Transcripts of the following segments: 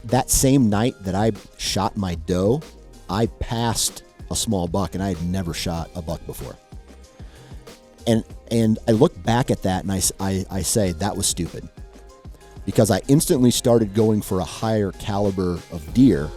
that same night that I shot my doe, I passed a small buck, and I had never shot a buck before. And I look back at that and I say that was stupid, because I instantly started going for a higher caliber of deer.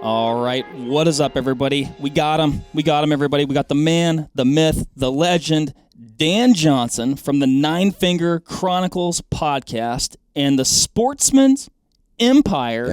All right, what is up, everybody? We got him, everybody. We got the man, the myth, the legend, Dan Johnson from the Nine Finger Chronicles podcast and the Sportsmen's Empire,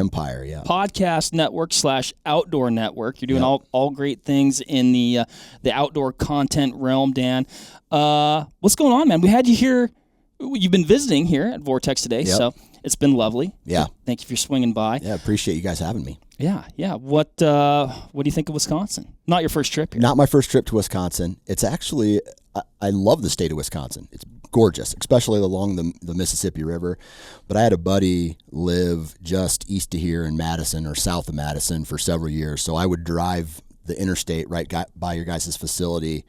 yeah. Podcast Network / Outdoor Network. You're doing all great things in the outdoor content realm, Dan. What's going on, man? We had you here. You've been visiting here at Vortex today, so it's been lovely. Yeah. Thank you for swinging by. Yeah, appreciate you guys having me. Yeah. What do you think of Wisconsin? Not your first trip here. Not my first trip to Wisconsin. It's actually, I love the state of Wisconsin. It's gorgeous, especially along the Mississippi River. But I had a buddy live just east of here in Madison, or south of Madison, for several years. So I would drive the interstate right by your guys' facility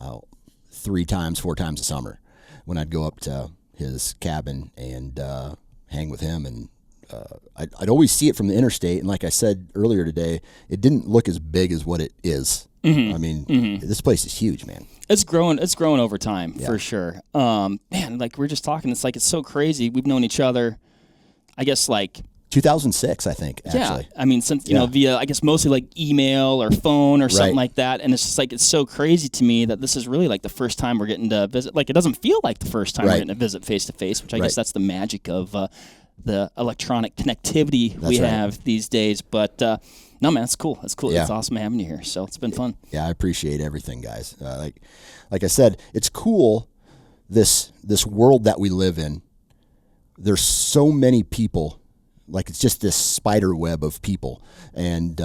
4 times a summer when I'd go up to his cabin and hang with him. And I'd always see it from the interstate, and like I said earlier today, it didn't look as big as what it is. Mm-hmm. I mean, this place is huge, man. It's grown over time, for sure. Man, like we're just talking, it's so crazy. We've known each other, I guess, like 2006, I think, actually. Yeah, I mean, since, you know, via, I guess, mostly like email or phone or something like that, and it's just like, it's so crazy to me that this is really like the first time we're getting to visit. Like, it doesn't feel like the first time we're getting to visit face-to-face, which I guess that's the magic of the electronic connectivity we have these days. But no, man, it's cool. It's cool. Yeah. It's awesome having you here. So it's been fun. Yeah, I appreciate everything, guys. Like I said, it's cool, this world that we live in. There's so many people. Like, it's just this spider web of people, and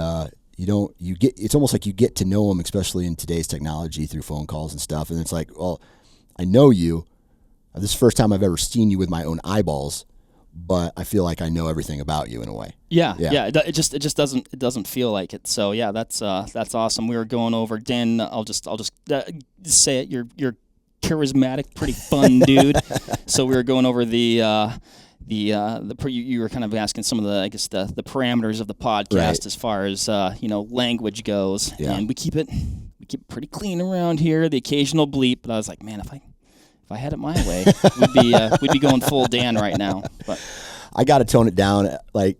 it's almost like you get to know them, especially in today's technology through phone calls and stuff. And it's like, well, I know you. This is the first time I've ever seen you with my own eyeballs, but I feel like I know everything about you in a way. Yeah. It just doesn't feel like it. So yeah, that's awesome. We were going over, Dan. I'll just say it. You're charismatic, pretty fun dude. So we were going over you were kind of asking some of the parameters of the podcast as far as language goes, and we keep it pretty clean around here. The occasional bleep, but I was like, man, if I had it my way, we'd be going full Dan right now. But I got to tone it down. Like,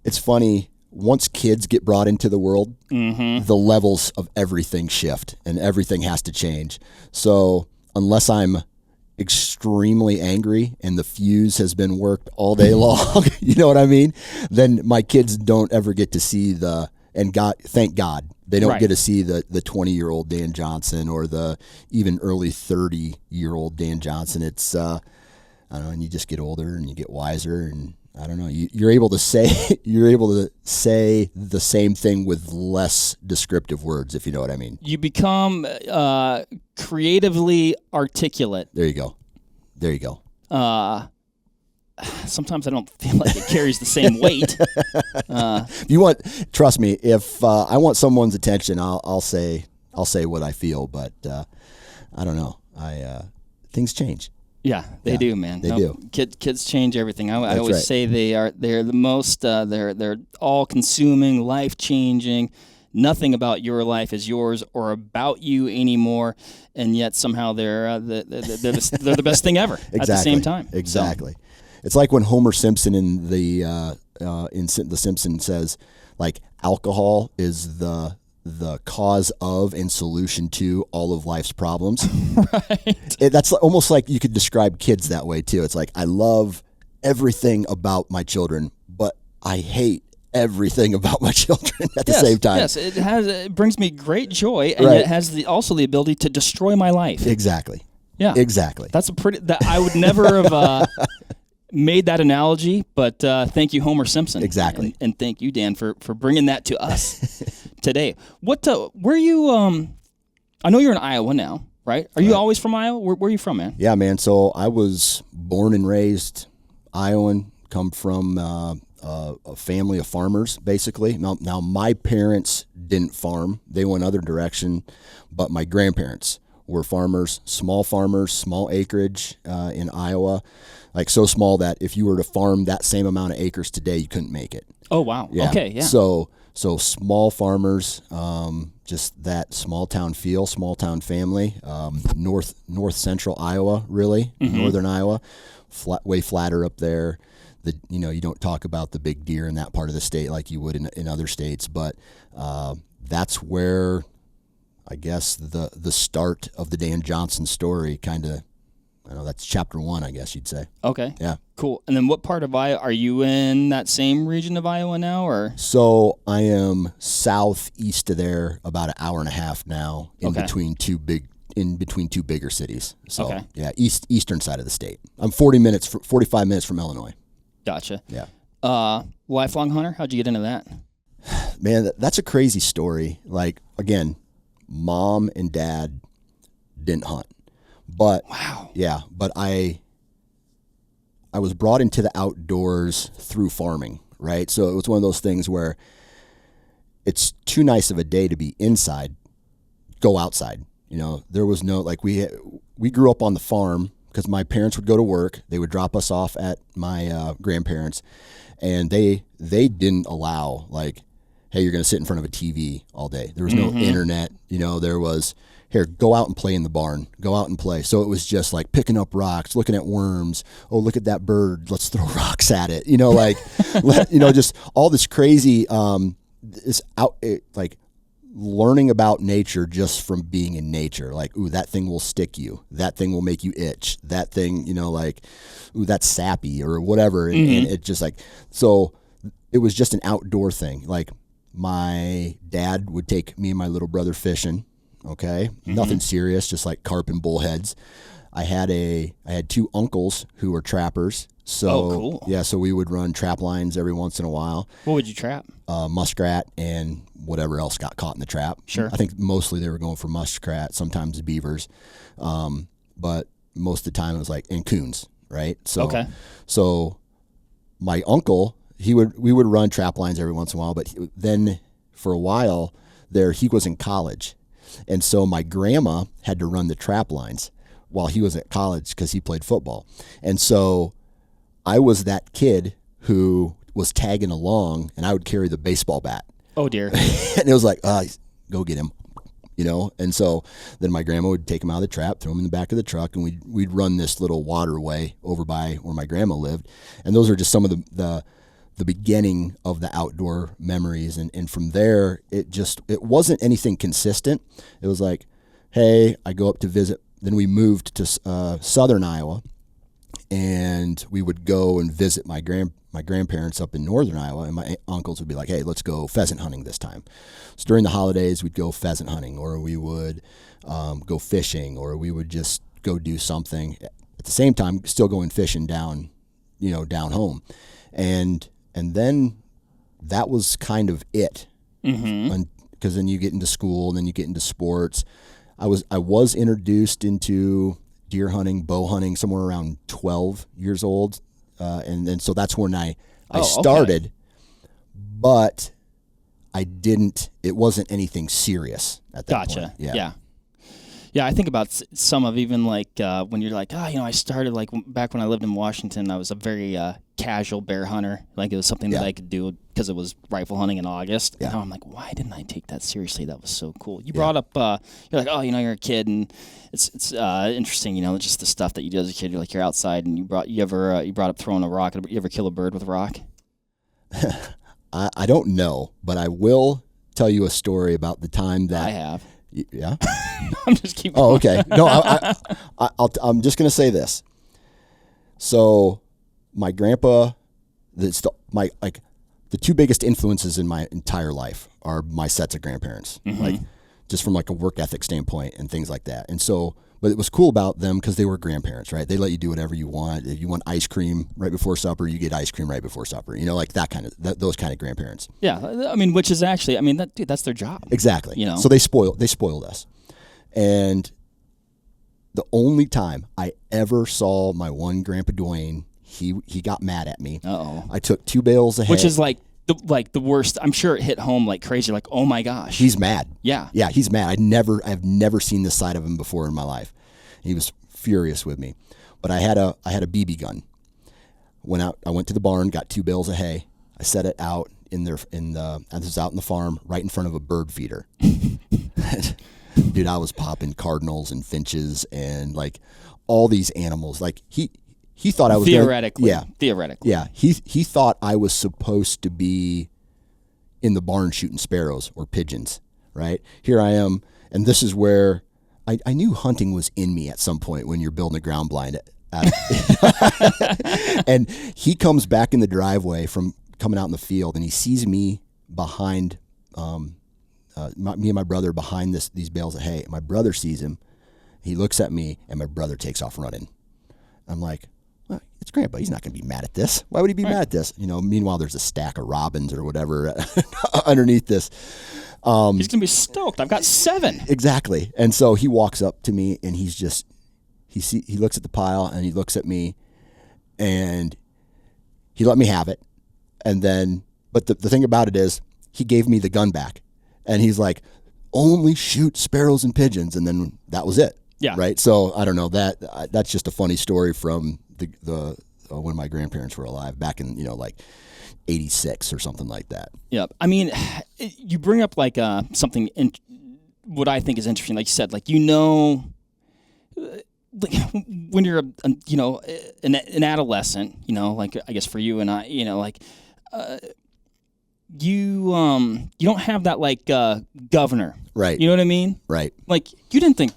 it's funny, once kids get brought into the world, the levels of everything shift and everything has to change. So unless I'm extremely angry and the fuse has been worked all day long, you know what I mean? Then my kids don't ever get to see thank God, they don't get to see the 20-year-old Dan Johnson or the even early 30-year-old Dan Johnson. It's, I don't know, and you just get older and you get wiser, and I don't know, you're able to say the same thing with less descriptive words, if you know what I mean. You become creatively articulate. There you go. Sometimes I don't feel like it carries the same weight. Trust me, if I want someone's attention, I'll say what I feel, but I don't know. Things change. Yeah, they do, man. They do. Kids change everything. I always say they're the most. They're all-consuming, life-changing. Nothing about your life is yours or about you anymore, and yet somehow they're the best thing ever at the same time. Exactly. So. It's like when Homer Simpson in The Simpsons says, like, alcohol is the cause of and solution to all of life's problems. Right. That's almost like you could describe kids that way too. It's like, I love everything about my children, but I hate everything about my children at the same time. Yes, it brings me great joy, and it has also the ability to destroy my life. Exactly. Yeah. Exactly. That's that I would never have made that analogy, but thank you, Homer Simpson. Exactly. And thank you, Dan, for bringing that to us today. Where you, I know you're in Iowa now, right? Are you always from Iowa? Where are you from, man? Yeah, man. So I was born and raised Iowan, come from a family of farmers, basically. Now, my parents didn't farm. They went other direction, but my grandparents were farmers, small acreage in Iowa, like so small that if you were to farm that same amount of acres today, you couldn't make it. Oh, wow. Yeah. Okay, yeah. So small farmers, just that small town feel, small town family, north central Iowa, really, northern Iowa, way flatter up there. You don't talk about the big deer in that part of the state like you would in other states, but that's where I guess the start of the Dan Johnson story kind of, that's chapter 1, I guess you'd say. Okay. Yeah. Cool. And then what part of Iowa, are you in that same region of Iowa now, or? So I am southeast of there, about an hour and a half now, in between two bigger cities. So yeah, eastern side of the state. I'm 45 minutes from Illinois. Gotcha. Yeah. Lifelong hunter? How'd you get into that? Man, that's a crazy story. Like, again, mom and dad didn't hunt. But wow. Yeah, but I was brought into the outdoors through farming, right? So it was one of those things where it's too nice of a day to be inside, go outside. There was no, like, we grew up on the farm because my parents would go to work. They would drop us off at my grandparents, and they didn't allow, like, hey, you're going to sit in front of a TV all day. There was no internet. There was, here, go out and play in the barn. Go out and play. So it was just like picking up rocks, looking at worms. Oh, look at that bird. Let's throw rocks at it. Just all this crazy, like learning about nature just from being in nature. Like, ooh, that thing will stick you. That thing will make you itch. That thing, like, ooh, that's sappy or whatever. And it just like, so it was just an outdoor thing. Like, my dad would take me and my little brother fishing. Okay. Nothing serious, just like carp and bullheads. I had 2 uncles who were trappers. So cool. Yeah, so we would run trap lines every once in a while. What would you trap? Muskrat and whatever else got caught in the trap. Sure. I think mostly they were going for muskrat, sometimes beavers. But most of the time it was like, and coons, right? So my uncle, we would run trap lines every once in a while, but then for a while there, he was in college. And so my grandma had to run the trap lines while he was at college because he played football. And so I was that kid who was tagging along, and I would carry the baseball bat. Oh, dear. And it was like, go get him, And so then my grandma would take him out of the trap, throw him in the back of the truck, and we'd run this little waterway over by where my grandma lived. And those are just some of the beginning of the outdoor memories. And from there, it wasn't anything consistent. It was like, hey, I go up to visit. Then we moved to southern Iowa, and we would go and visit my grandparents up in northern Iowa, and my uncles would be like, hey, let's go pheasant hunting this time. So during the holidays, we'd go pheasant hunting, or we would go fishing, or we would just go do something. At the same time, still going fishing down home. And then that was kind of it. Because then you get into school, and then you get into sports. I was introduced into deer hunting, bow hunting, somewhere around 12 years old, and so that's when I started. But I didn't. It wasn't anything serious at that point. Gotcha. Yeah, I think about some of even like when you're like, I started like back when I lived in Washington, I was a very casual bear hunter. Like it was something that I could do because it was rifle hunting in August. Yeah. And now I'm like, why didn't I take that seriously? That was so cool. You brought up, you're like, you're a kid, and it's interesting, just the stuff that you do as a kid. You're like, you're outside, and you brought up throwing a rock. You ever kill a bird with a rock? I don't know, but I will tell you a story about the time that I have. Yeah. I'm just keeping. Oh, okay. No, I'm just gonna say this. So, my grandpa, the 2 biggest influences in my entire life are my sets of grandparents, like just from like a work ethic standpoint and things like that. And so, but it was cool about them because they were grandparents, right? They let you do whatever you want. If you want ice cream right before supper, you get ice cream right before supper. Like those kind of grandparents. Yeah, I mean, which is actually, that's their job. Exactly. So they spoiled us. And the only time I ever saw my one Grandpa Dwayne, he got mad at me. Uh-oh. I took 2 bales of hay. Which is like the worst. I'm sure it hit home like crazy. Like, oh my gosh. He's mad. Yeah. Yeah, he's mad. I've never seen this side of him before in my life. He was furious with me. But I had a BB gun. I went to the barn, got 2 bales of hay. I set it out this was out in the farm, right in front of a bird feeder. Dude, I was popping cardinals and finches and like all these animals. Like he thought I was theoretically. Yeah, he thought I was supposed to be in the barn shooting sparrows or pigeons. Right here I am, and this is where I knew hunting was in me at some point when you're building a ground blind. And he comes back in the driveway from coming out in the field, and he sees me behind me and my brother behind these bales of hay. My brother sees him. He looks at me, and my brother takes off running. I'm like, well, it's Grandpa. He's not going to be mad at this. Why would he be mad at this? Meanwhile, there's a stack of robins or whatever underneath this. He's going to be stoked. I've got 7. Exactly. And so he walks up to me, and he looks at the pile, and he looks at me, and he let me have it. And then, but the thing about it is, he gave me the gun back. And he's like, only shoot sparrows and pigeons. And then that was it. Yeah. Right. So I don't know, that's just a funny story from the when my grandparents were alive back in, like 86 or something like that. Yeah. I mean, you bring up like something, what I think is interesting. Like you said, like, like when you're, an adolescent, like I guess for you and I, like, you don't have that like governor, right? You know what I mean, right? Like you didn't think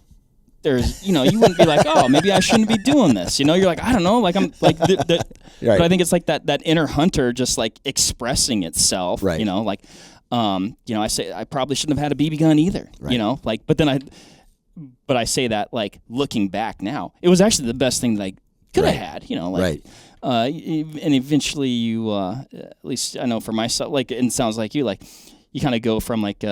there's, you wouldn't be like, oh, maybe I shouldn't be doing this. You're like, I don't know, like I'm like, right. But I think it's like that inner hunter just like expressing itself, right? Like, I say I probably shouldn't have had a BB gun either, right. Like, but I say that like looking back now, it was actually the best thing that I could have had, like. Right. And eventually you, at least I know for myself, like, and it sounds like you kind of go from like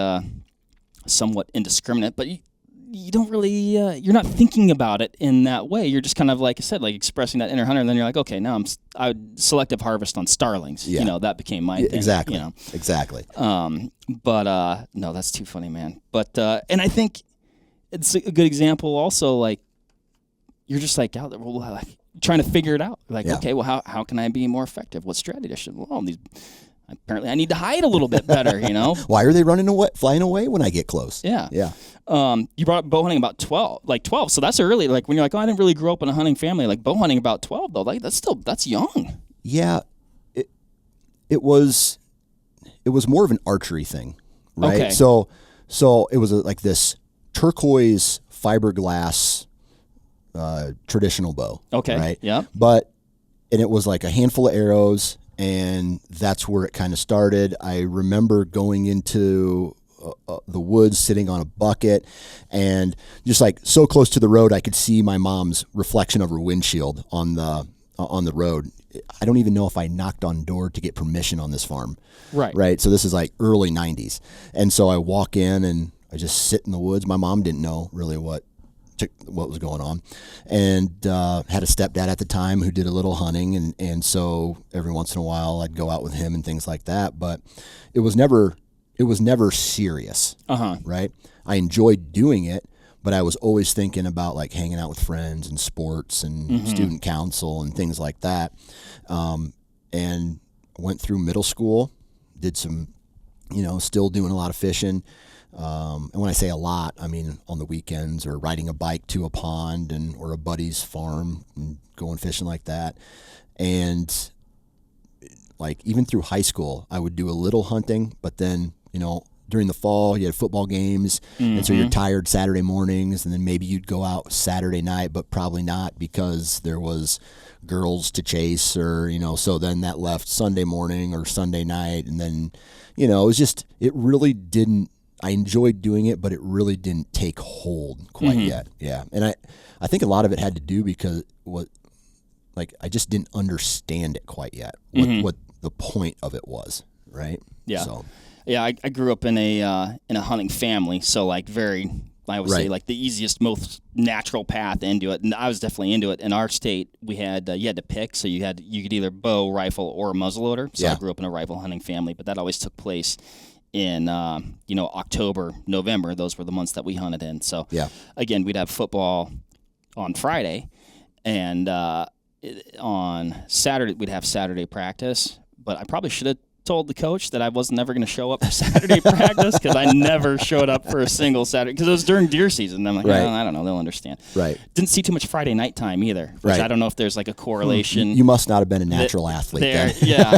somewhat indiscriminate, but you don't really, you're not thinking about it in that way. You're just kind of, like I said, like expressing that inner hunter, and then you're like, okay, now I selective harvest on starlings. Yeah. That became my thing. Exactly. Exactly. But no, that's too funny, man. But and I think it's a good example also, like you're just like out there, like trying to figure it out. Like, yeah. Okay, well, how can I be more effective? What strategy should? Well, apparently I need to hide a little bit better. Why are they flying away when I get close? Yeah. Yeah. You brought up bow hunting about 12. So that's early. Like when you're like, oh, I didn't really grow up in a hunting family. Like bow hunting about 12 though. Like that's young. Yeah. It was more of an archery thing, right? Okay. So it was like this turquoise fiberglass traditional bow. Okay. Right. Yeah. And it was like a handful of arrows, and that's where it kind of started. I remember going into the woods, sitting on a bucket, and just like so close to the road, I could see my mom's reflection of her windshield on the road. I don't even know if I knocked on door to get permission on this farm. Right. Right. So this is like early 90s. And so I walk in and I just sit in the woods. My mom didn't know really what was going on, and had a stepdad at the time who did a little hunting, and so every once in a while I'd go out with him and things like that, but it was never serious. Right. I enjoyed doing it, but I was always thinking about like hanging out with friends and sports and student council and things like that. And went through middle school, did some, still doing a lot of fishing. And when I say a lot, I mean on the weekends or riding a bike to a pond or a buddy's farm and going fishing like that. And like even through high school, I would do a little hunting, but then, during the fall you had football games, and so you're tired Saturday mornings, and then maybe you'd go out Saturday night, but probably not because there was girls to chase or, so then that left Sunday morning or Sunday night. And then, it was just, it really didn't, I enjoyed doing it, but it really didn't take hold quite yet. Yeah. And I think a lot of it had to do because I just didn't understand it quite yet, what the point of it was. Right. Yeah. So. Yeah. I grew up in a hunting family. So like very I would say like the easiest, most natural path into it. And I was definitely into it. In our state, we had you had to pick, so you could either bow, rifle, or muzzleloader. So I grew up in a rifle hunting family, but that always took place in October, November. Those were the months that we hunted in. So again, we'd have football on Friday, and on Saturday we'd have Saturday practice. But I probably should have told the coach that I was never going to show up for Saturday practice, because I never showed up for a single Saturday, because it was during deer season. I'm like, I don't know, they'll understand. Right. Didn't see too much Friday night time either, which I don't know if there's like a correlation. You must not have been a natural athlete then. Yeah.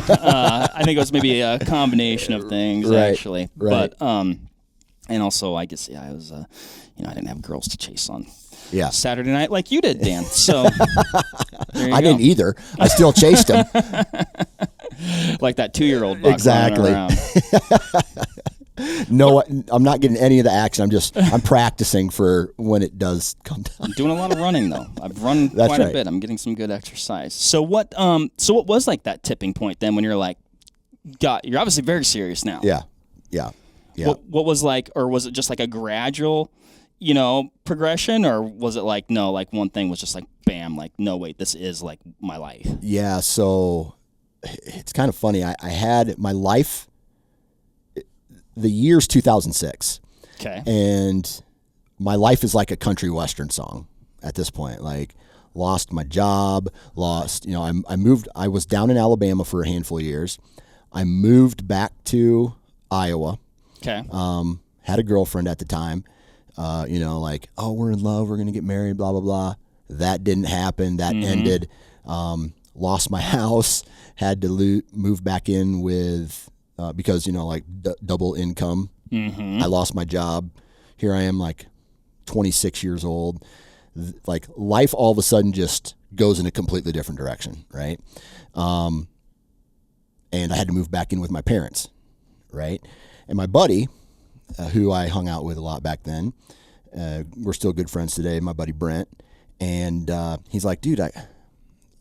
I think it was maybe a combination of things, actually. Right. But and also I guess I was I didn't have girls to chase on Saturday night like you did, Dan. So I didn't either. I still chased him. Like that 2-year-old buck exactly. running around. No, I'm not getting any of the action. I'm practicing for when it does come down. I'm doing a lot of running though. I've run quite a bit. I'm getting some good exercise. So what was like that tipping point then when you're like, you're obviously very serious now. Yeah. What was like, or was it just like a gradual, progression, or was it like, no, like one thing was just like, bam, like, no, wait, this is like my life? Yeah. So it's kind of funny. I had my life, the year's 2006. Okay. And my life is like a country western song at this point. Like, lost my job, I moved, I was down in Alabama for a handful of years. I moved back to Iowa. Okay. Had a girlfriend at the time, like, oh, we're in love, we're going to get married, blah, blah, blah. That didn't happen. That ended. Lost my house, had to move back in with, because, double income. I lost my job. Here I am, like 26 years old. Like, life all of a sudden just goes in a completely different direction, right? And I had to move back in with my parents, right? And my buddy, who I hung out with a lot back then, we're still good friends today, my buddy Brent, and he's like, dude,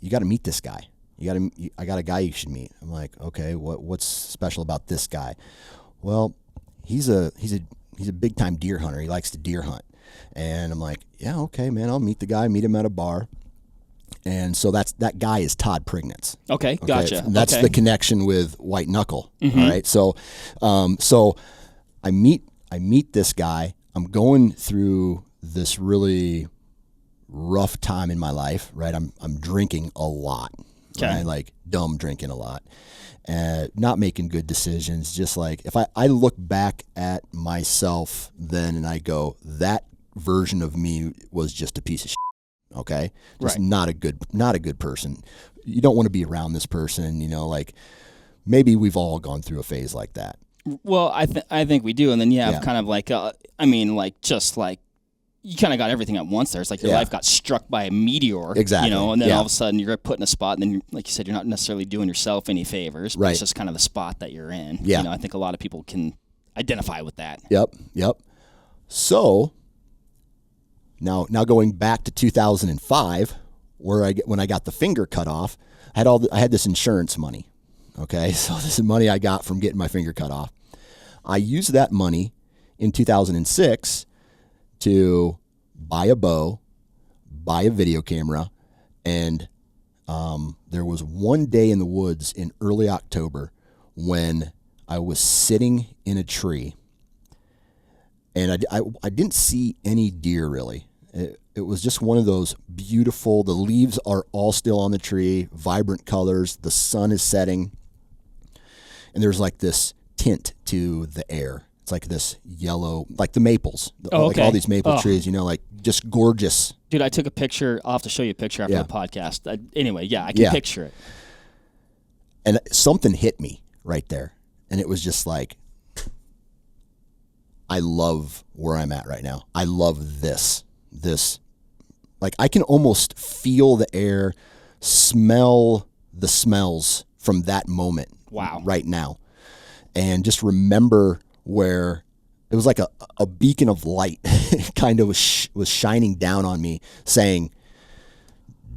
you got to meet this guy. I got a guy you should meet. I'm like, okay, what's special about this guy? Well, he's a big time deer hunter. He likes to deer hunt. And I'm like, yeah, okay, man, I'll meet the guy, meet him at a bar. And so that guy is Todd Prignitz. Okay, gotcha. And that's the connection with White Knuckle. All right. So I meet this guy. I'm going through this really rough time in my life, right? I'm drinking a lot. Okay. Right? Like, dumb drinking a lot. Not making good decisions. Just like, if I look back at myself then and I go, that version of me was just a piece of shit. Okay? Just not a good person. You don't want to be around this person, like, maybe we've all gone through a phase like that. Well, I think we do. And then you have kind of like, just like, you kind of got everything at once there. It's like your life got struck by a meteor. Exactly. And then all of a sudden you're put in a spot, and then, like you said, you're not necessarily doing yourself any favors, but it's just kind of the spot that you're in. Yeah. I think a lot of people can identify with that. Yep. So now going back to 2005, when I got the finger cut off, I had this insurance money. Okay, so this is money I got from getting my finger cut off. I used that money in 2006 to buy a bow, buy a video camera, and there was one day in the woods in early October when I was sitting in a tree, and I didn't see any deer really. It was just one of those beautiful, the leaves are all still on the tree, vibrant colors, the sun is setting, and there's like this tint to the air. It's like this yellow, like the maples, like all these maple trees, like just gorgeous. Dude, I took a picture. I'll have to show you a picture after the podcast. I can picture it. And something hit me right there. And it was just like, I love where I'm at right now. I love this, like, I can almost feel the air, smell the smells from that moment. Wow. Right now. And just remember where it was like a beacon of light kind of was shining down on me saying,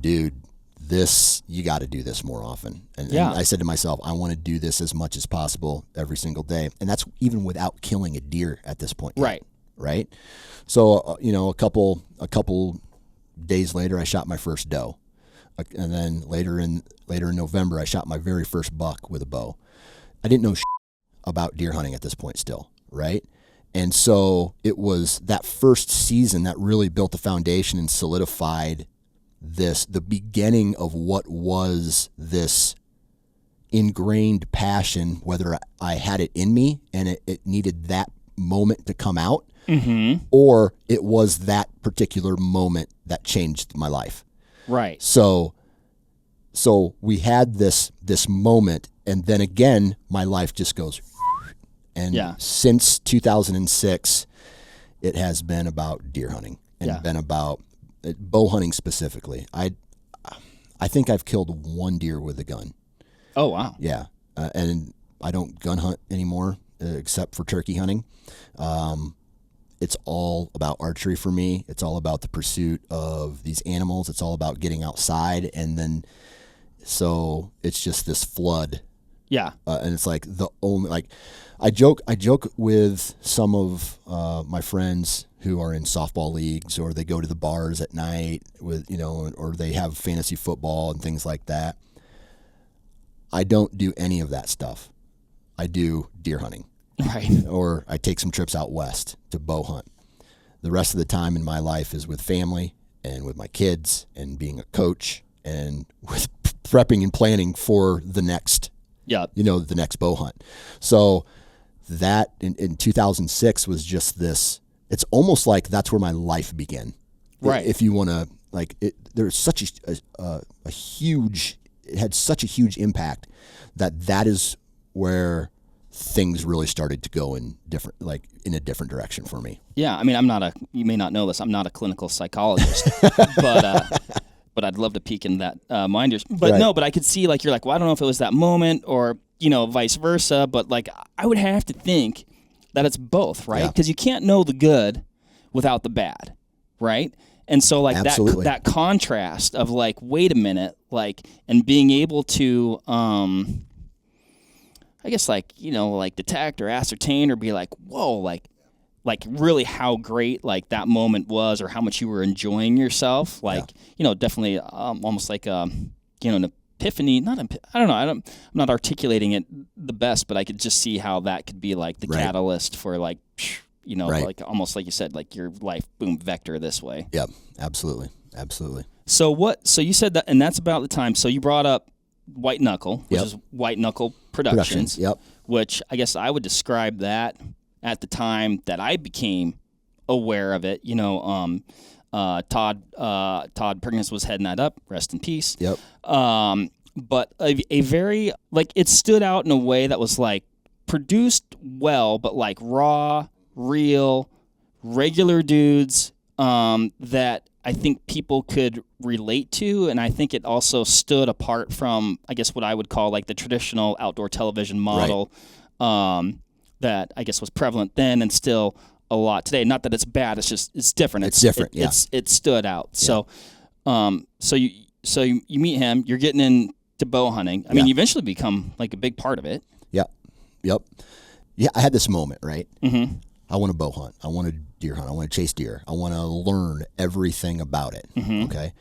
dude, you got to do this more often. And I said to myself, I want to do this as much as possible every single day. And that's even without killing a deer at this point. Right. right? So, a couple days later, I shot my first doe. And then later in November, I shot my very first buck with a bow. I didn't know about deer hunting at this point still, right? And so it was that first season that really built the foundation and solidified the beginning of what was this ingrained passion, whether I had it in me and it needed that moment to come out, or it was that particular moment that changed my life. Right. So we had this moment, and then again, my life just goes. And since 2006, it has been about deer hunting and been about bow hunting specifically. I think I've killed one deer with a gun. Oh, wow. Yeah. And I don't gun hunt anymore except for turkey hunting. It's all about archery for me. It's all about the pursuit of these animals. It's all about getting outside. And then, so it's just this flood. Yeah. And it's like I joke with some of my friends who are in softball leagues, or they go to the bars at night with, or they have fantasy football and things like that. I don't do any of that stuff. I do deer hunting. Right. Or I take some trips out west to bow hunt. The rest of the time in my life is with family and with my kids and being a coach and with prepping and planning for the next, the next bow hunt. So that in 2006 was just this, it's almost like that's where my life began. Right. If you want to, there's such a huge, it had such a huge impact that is where things really started to go in a different direction for me. Yeah. I mean, you may not know this, I'm not a clinical psychologist, but I'd love to peek in that mind. But right. No, but I could see you're like, well, I don't know if it was that moment or, vice versa, but I would have to think that it's both, right? Because you can't know the good without the bad, right? And so that contrast of wait a minute, and being able to, I guess detect or ascertain or be whoa, really how great that moment was, or how much you were enjoying yourself. Definitely almost an epiphany. I don't know. I'm not articulating it the best, but I could just see how that could be the catalyst for almost like you said, your life boom vector this way. Yeah, absolutely. So you said that, and that's about the time. So you brought up White Knuckle, which is White Knuckle Productions. Yep. Which I guess I would describe that at the time that I became aware of it. Todd Perkins was heading that up. Rest in peace. Yep. But a very it stood out in a way that was produced well, but raw, real, regular dudes that I think people could relate to, and I think it also stood apart from, I guess, what I would call the traditional outdoor television model that I guess was prevalent then and still a lot today. Not that it's bad; it's different. It's different. It stood out. Yeah. So you meet him. You're getting into bow hunting. I mean, you eventually become a big part of it. Yep. Yeah, I had this moment, right? Mm-hmm. I want to bow hunt. I want to deer hunt. I want to chase deer. I want to learn everything about it. Mm-hmm. Okay.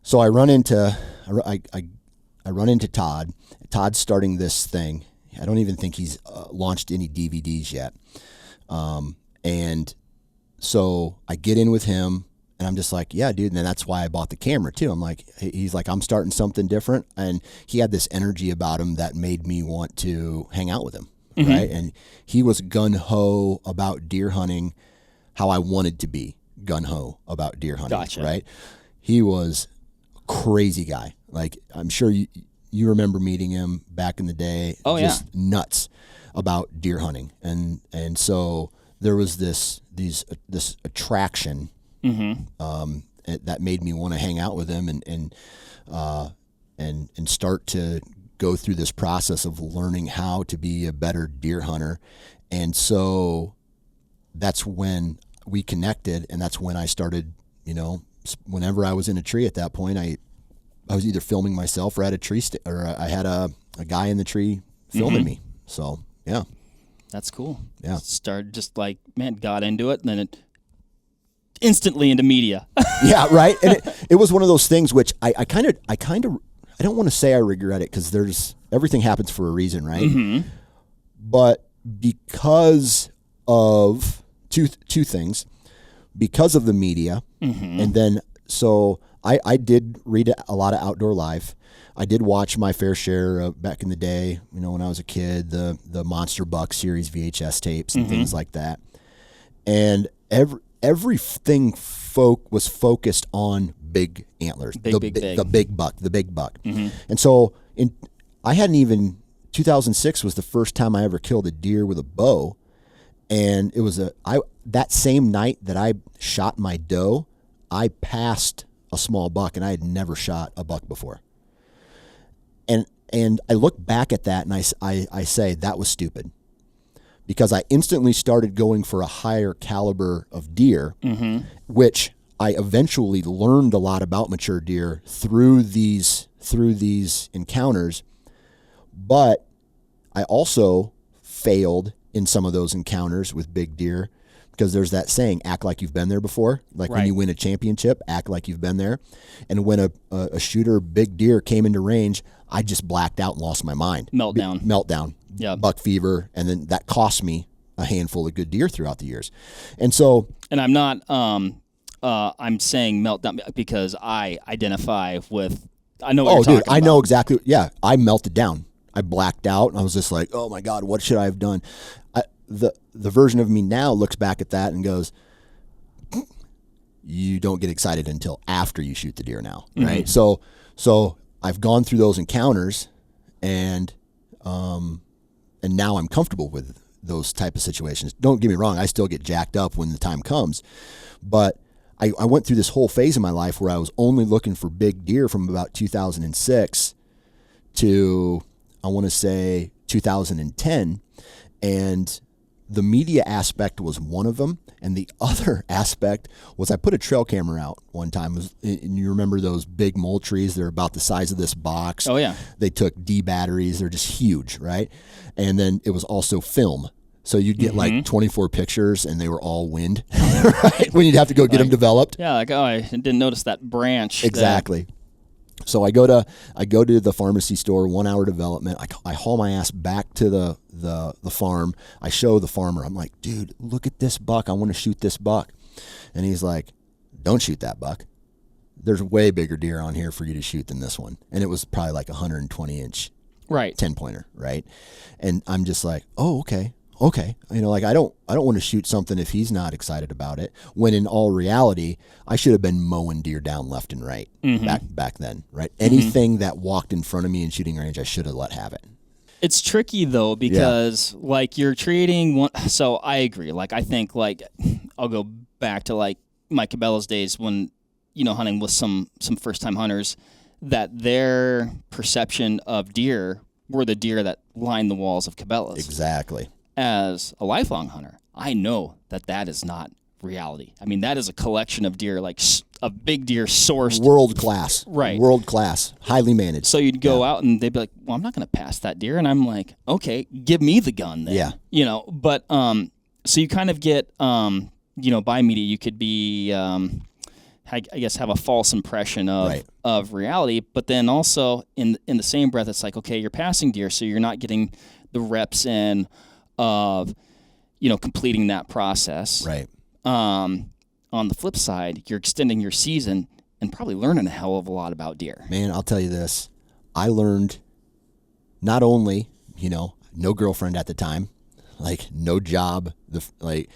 So I run into Todd. Todd's starting this thing. I don't even think he's launched any DVDs yet. And so I get in with him, and I'm just like, yeah, dude. And then that's why I bought the camera too. He's like, I'm starting something different. And he had this energy about him that made me want to hang out with him. Mm-hmm. Right. And he was gun-ho about deer hunting how I wanted to be gun-ho about deer hunting. Gotcha. Right. He was a crazy guy. I'm sure you remember meeting him back in the day. Oh, just nuts about deer hunting. And so there was this attraction that made me want to hang out with him and start to go through this process of learning how to be a better deer hunter. And so that's when we connected, and that's when I started, whenever I was in a tree at that point, I was either filming myself or at a tree or I had a guy in the tree filming me. So, yeah. That's cool. Yeah. Started just like, man, got into it, and then it instantly into media. Yeah, right. And it was one of those things which I kind of, I don't want to say I regret it because everything happens for a reason, right? Mm-hmm. But because of two things, because of the media, mm-hmm. and then so I did read a lot of Outdoor Life. I did watch my fair share back in the day, when I was a kid, the Monster Buck series VHS tapes and mm-hmm. things like that. And everything was focused on big antlers, the big buck. Mm-hmm. And so 2006 was the first time I ever killed a deer with a bow. And it was that same night that I shot my doe, I passed a small buck, and I had never shot a buck before. And I look back at that and I say that was stupid, because I instantly started going for a higher caliber of deer, mm-hmm. which I eventually learned a lot about mature deer through these encounters. But I also failed in some of those encounters with big deer, because there's that saying, act like you've been there before. Like when you win a championship, act like you've been there. And when a shooter big deer came into range, I just blacked out and lost my mind. Meltdown. Yeah. Buck fever. And then that cost me a handful of good deer throughout the years. And so. And I'm not, I'm saying meltdown because I identify with, I know what you're talking about. I know exactly. Yeah. I melted down. I blacked out, and I was just like, oh my God, what should I have done? The version of me now looks back at that and goes, you don't get excited until after you shoot the deer now, right? Mm-hmm. So I've gone through those encounters, and now I'm comfortable with those type of situations. Don't get me wrong, I still get jacked up when the time comes, but I went through this whole phase of my life where I was only looking for big deer from about 2006 to, I want to say, 2010, and the media aspect was one of them, and the other aspect was I put a trail camera out one time. And you remember those big mole trees? They're about the size of this box. Oh, yeah. They took D batteries. They're just huge, right? And then it was also film. So you'd get mm-hmm. like 24 pictures, and they were all wind, right? When you'd have to go get them developed. Yeah, like, oh, I didn't notice that branch. Exactly. So I go to the pharmacy store, 1 hour development. I haul my ass back to the farm. I show the farmer. I'm like, dude, look at this buck. I want to shoot this buck. And he's like, don't shoot that buck. There's way bigger deer on here for you to shoot than this one. And it was probably like 120-inch 10-pointer, right? And I'm just like, oh, okay. Like I don't want to shoot something if he's not excited about it, when in all reality, I should have been mowing deer down left and right mm-hmm. back then, right? Mm-hmm. Anything that walked in front of me in shooting range, I should have let have it. It's tricky though, because like you're trading one. So I agree. Like I think like I'll go back to like my Cabela's days when, hunting with some first time hunters, that their perception of deer were the deer that lined the walls of Cabela's. Exactly. As a lifelong hunter, I know that is not reality. I mean, that is a collection of deer, like a big deer sourced. World class. Right. World class. Highly managed. So you'd go out and they'd be like, well, I'm not going to pass that deer. And I'm like, okay, give me the gun then. Yeah. But so you kind of get, by media, you could be, I guess, have a false impression of reality. But then also in the same breath, it's like, okay, you're passing deer, so you're not getting the reps in of, completing that process. Right. On the flip side, you're extending your season and probably learning a hell of a lot about deer. Man, I'll tell you this. I learned not only, no girlfriend at the time, like no job. I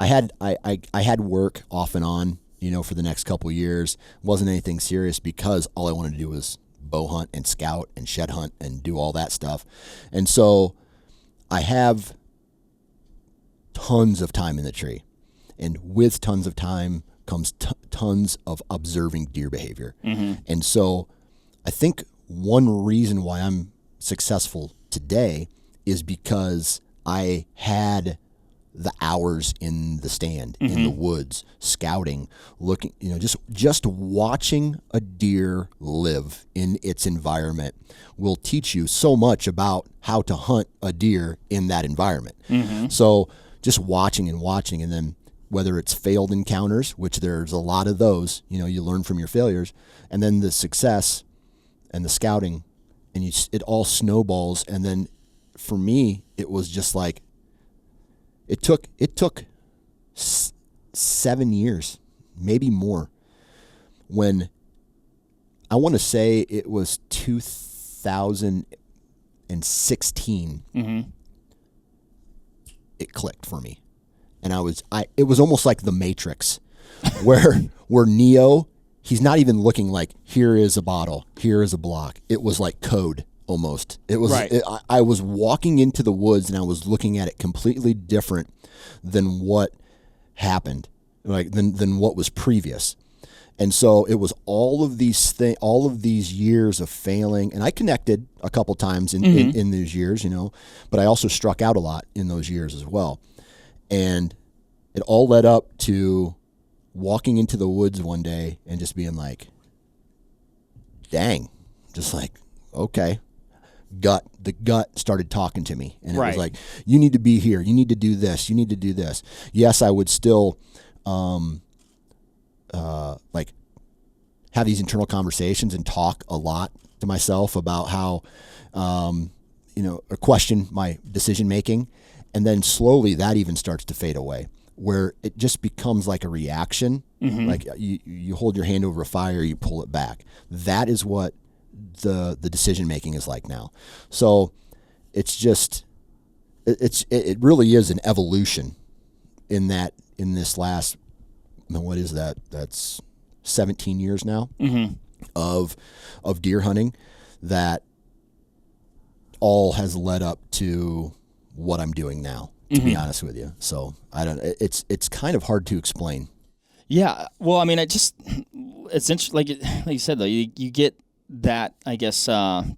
had work off and on, for the next couple of years. It wasn't anything serious because all I wanted to do was bow hunt and scout and shed hunt and do all that stuff. And so I have tons of time in the tree, and with tons of time comes tons of observing deer behavior. Mm-hmm. And so I think one reason why I'm successful today is because I had the hours in the stand, in the woods, scouting, looking, just watching a deer live in its environment will teach you so much about how to hunt a deer in that environment. So just watching, and then whether it's failed encounters, which there's a lot of those, you learn from your failures, and then the success and the scouting, and it all snowballs. And then for me, it was just like, it took 7 years, maybe more, when I want to say it was 2016. It clicked for me, and it was almost like the Matrix, where Neo, he's not even looking like, here is a bottle, here is a block. It was like code. Almost. It was. Right. I was walking into the woods and I was looking at it completely different than what happened, than what was previous. And so it was all of these years of failing, and I connected a couple times in those years, but I also struck out a lot in those years as well. And it all led up to walking into the woods one day and just being like, dang, just like, okay. The gut started talking to me, and it was like, you need to be here, you need to do this, you need to do this. Yes, I would still like have these internal conversations and talk a lot to myself about how or question my decision making, and then slowly that even starts to fade away, where it just becomes like a reaction. Like you hold your hand over a fire, you pull it back. That is what the decision making is like now. So it's just it really is an evolution in this last, what is that? That's 17 years now of deer hunting, that all has led up to what I'm doing now, to be honest with you. So it's kind of hard to explain. Yeah. Well, I mean, it's interesting. Like you said, though, you get that, I guess,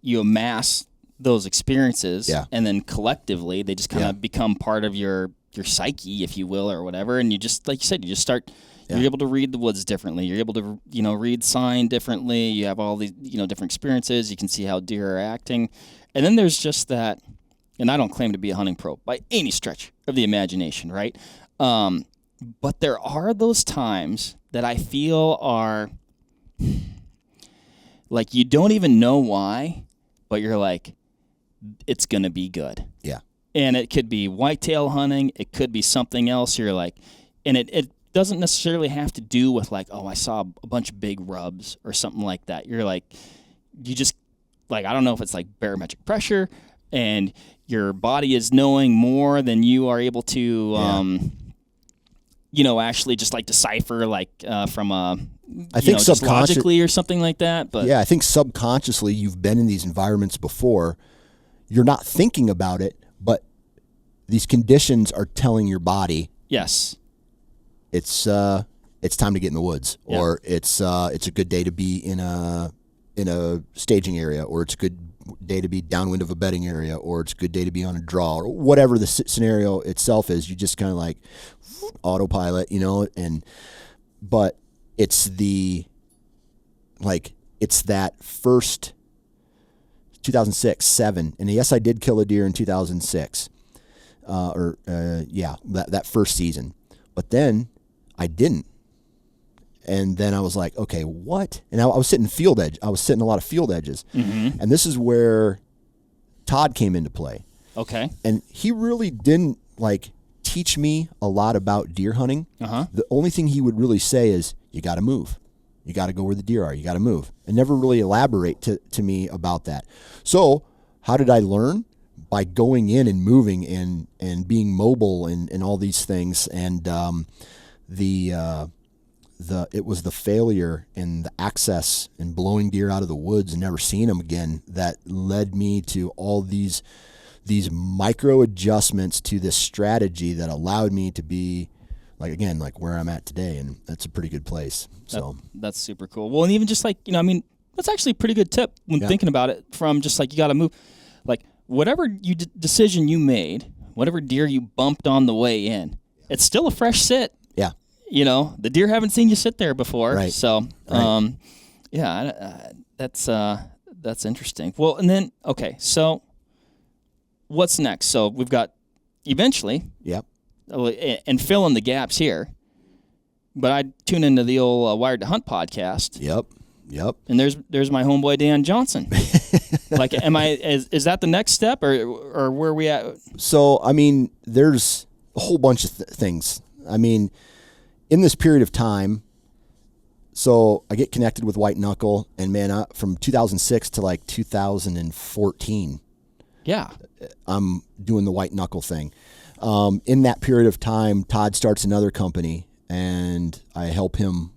you amass those experiences, and then collectively they just kind of become part of your psyche, if you will, or whatever. And you just, like you said, you just start. You're able to read the woods differently. You're able to, read sign differently. You have all these, different experiences. You can see how deer are acting, and then there's just that. And I don't claim to be a hunting pro by any stretch of the imagination, right? But there are those times that I feel are. Like, you don't even know why, but you're like, it's going to be good. Yeah. And it could be whitetail hunting. It could be something else. You're like, and it doesn't necessarily have to do with like, oh, I saw a bunch of big rubs or something like that. You're like, you just, like, I don't know if it's like barometric pressure and your body is knowing more than you are able to, actually just like decipher, like from a, I think just logically or something like that. But I think subconsciously you've been in these environments before. You're not thinking about it, but these conditions are telling your body, yes, it's time to get in the woods, or it's a good day to be in a staging area, or it's a good day to be downwind of a bedding area, or it's a good day to be on a draw, or whatever the scenario itself is. You just kind of like autopilot, but it's that first 2006, 7, and yes, I did kill a deer in 2006, that first season, but then I didn't, and then I was like, okay, what? And I was sitting field edge. I was sitting a lot of field edges, and this is where Todd came into play. Okay, and he really didn't teach me a lot about deer hunting. The only thing he would really say is, you got to move. You got to go where the deer are. You got to move. And never really elaborate to me about that. So how did I learn? By going in and moving and being mobile and all these things. And it was the failure and the access and blowing deer out of the woods and never seeing them again that led me to all these micro adjustments to this strategy that allowed me to be like where I'm at today, and that's a pretty good place. So that's super cool. Well, and even just that's actually a pretty good tip when thinking about it, from just like, you got to move, like whatever decision you made, whatever deer you bumped on the way in, it's still a fresh sit. Yeah. You know, the deer haven't seen you sit there before. Right. So, Right. that's interesting. Well, and then, okay, so what's next? So we've got eventually, Yep. and fill in the gaps here, but I tune into the old Wired to Hunt podcast. Yep. And there's my homeboy Dan Johnson. Like, is that the next step, or where are we at? So, I mean, there's a whole bunch of things. I mean, in this period of time, so I get connected with White Knuckle, and man, from 2006 to like 2014, I'm doing the White Knuckle thing. In that period of time, Todd starts another company, and I help him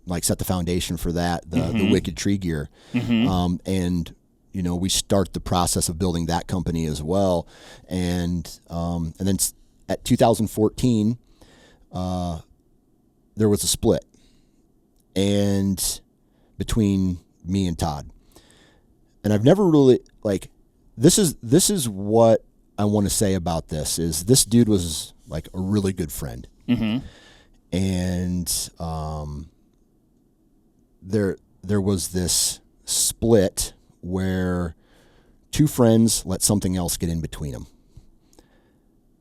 like set the foundation for that, the Wicked Tree Gear. And you know, we start the process of building that company as well. And then at 2014, there was a split, and between me and Todd. And I've never really, like, this is what I want to say about this, is this dude was like a really good friend. And there was this split where two friends let something else get in between them.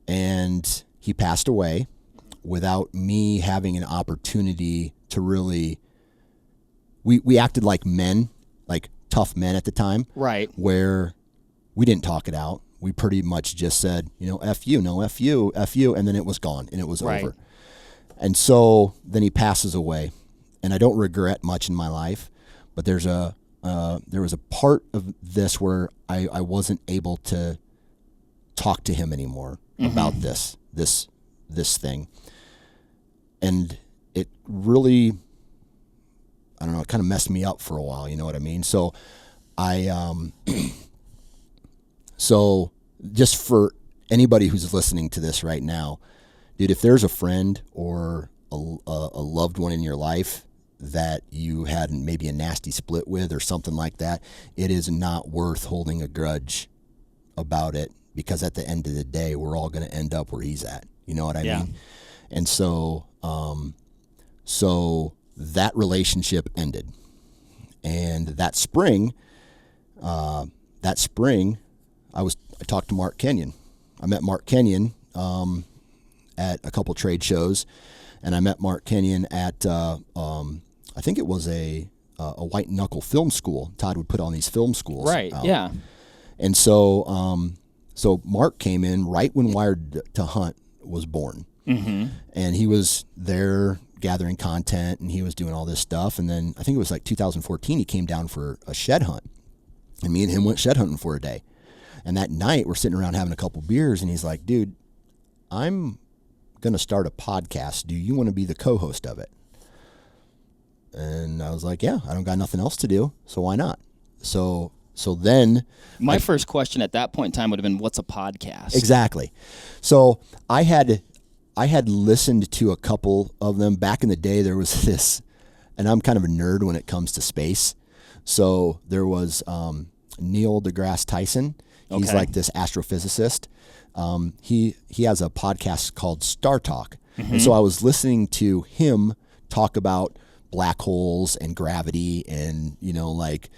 And he passed away without me having an opportunity to really, we acted like men, like tough men at the time. Right. Where we didn't talk it out. We pretty much just said, you know, F you, no, F you, and then it was gone and it was over. And so then he passes away, and I don't regret much in my life, but there was a part of this where I wasn't able to talk to him anymore about this thing. And it really, I don't know, it kind of messed me up for a while, you know what I mean? So so just for anybody who's listening to this right now, dude, if there's a friend or a loved one in your life that you had maybe a nasty split with or something like that, it is not worth holding a grudge about it, because at the end of the day, we're all going to end up where he's at. You know what I mean? And so, so that relationship ended. And that spring, I talked to Mark Kenyon. I met Mark Kenyon at a couple trade shows, and I met Mark Kenyon at I think it was a White Knuckle film school. Todd would put on these film schools. Right. Yeah. And so so Mark came in right when Wired to Hunt was born, and he was there gathering content, and he was doing all this stuff. And then I think it was like 2014, he came down for a shed hunt, and me and him went shed hunting for a day. And that night, we're sitting around having a couple beers, and he's like, dude, I'm going to start a podcast. Do you want to be the co-host of it? And I was like, yeah, I don't got nothing else to do, so why not? So then... My first question at that point in time would have been, what's a podcast? Exactly. So I had listened to a couple of them. Back in the day, there was this, and I'm kind of a nerd when it comes to space. So there was Neil deGrasse Tyson. He's like this astrophysicist. He has a podcast called Star Talk. And so I was listening to him talk about black holes and gravity and, you know, like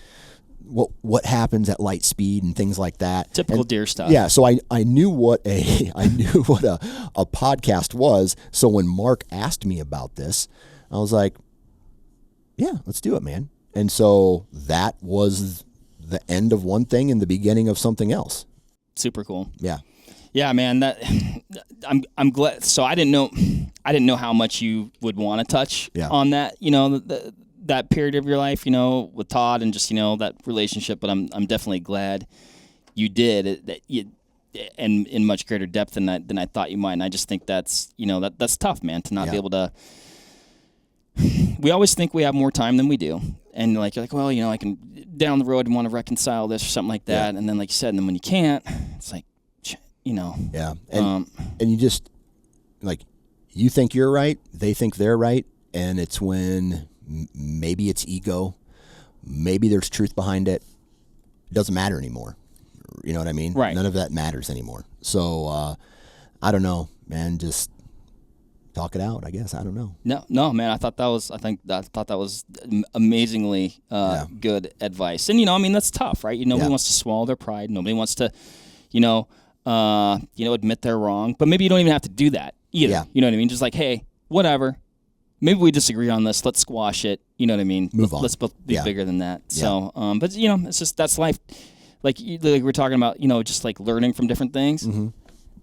what happens at light speed and things like that. Typical deer stuff. Yeah, so I knew what a podcast was. So when Mark asked me about this, I was like, yeah, let's do it, man. And so that was the end of one thing and the beginning of something else. Super cool. Yeah. Yeah, man. That I'm glad. So I didn't know how much you would want to touch on that. You know, that period of your life. You know, with Todd and just, you know, that relationship. But I'm definitely glad you did that. And in much greater depth than I thought you might. And I just think that's, you know, that's tough, man, to not be able to. We always think we have more time than we do. And you're like, well, you know, I can down the road and want to reconcile this or something like that. Yeah. And then, like you said, and then when you can't, it's like, you know. Yeah. And you just, like, you think you're right, they think they're right. And it's when maybe it's ego, maybe there's truth behind it. It doesn't matter anymore. You know what I mean? Right. None of that matters anymore. So I don't know, man. Just talk it out, I guess. I don't know. No, man. I thought that was amazingly good advice. And that's tough, right? Nobody wants to swallow their pride. Nobody wants to, admit they're wrong. But maybe you don't even have to do that either. Yeah. You know what I mean? Just like, hey, whatever. Maybe we disagree on this. Let's squash it. You know what I mean? Move on. Let's both be bigger than that. Yeah. So, but it's just that's life. Like we're talking about, just like learning from different things. Mm-hmm.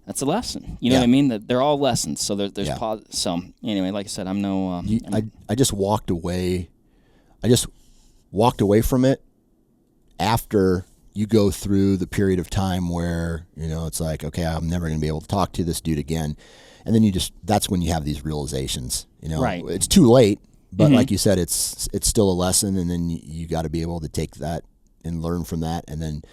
That's a lesson. You know what I mean? That they're all lessons. So there's so anyway, like I said, I'm no. I just walked away. I just walked away from it after you go through the period of time where it's like, okay, I'm never going to be able to talk to this dude again. And then that's when you have these realizations, Right. It's too late, but like you said, it's still a lesson. And then you got to be able to take that and learn from that. And then,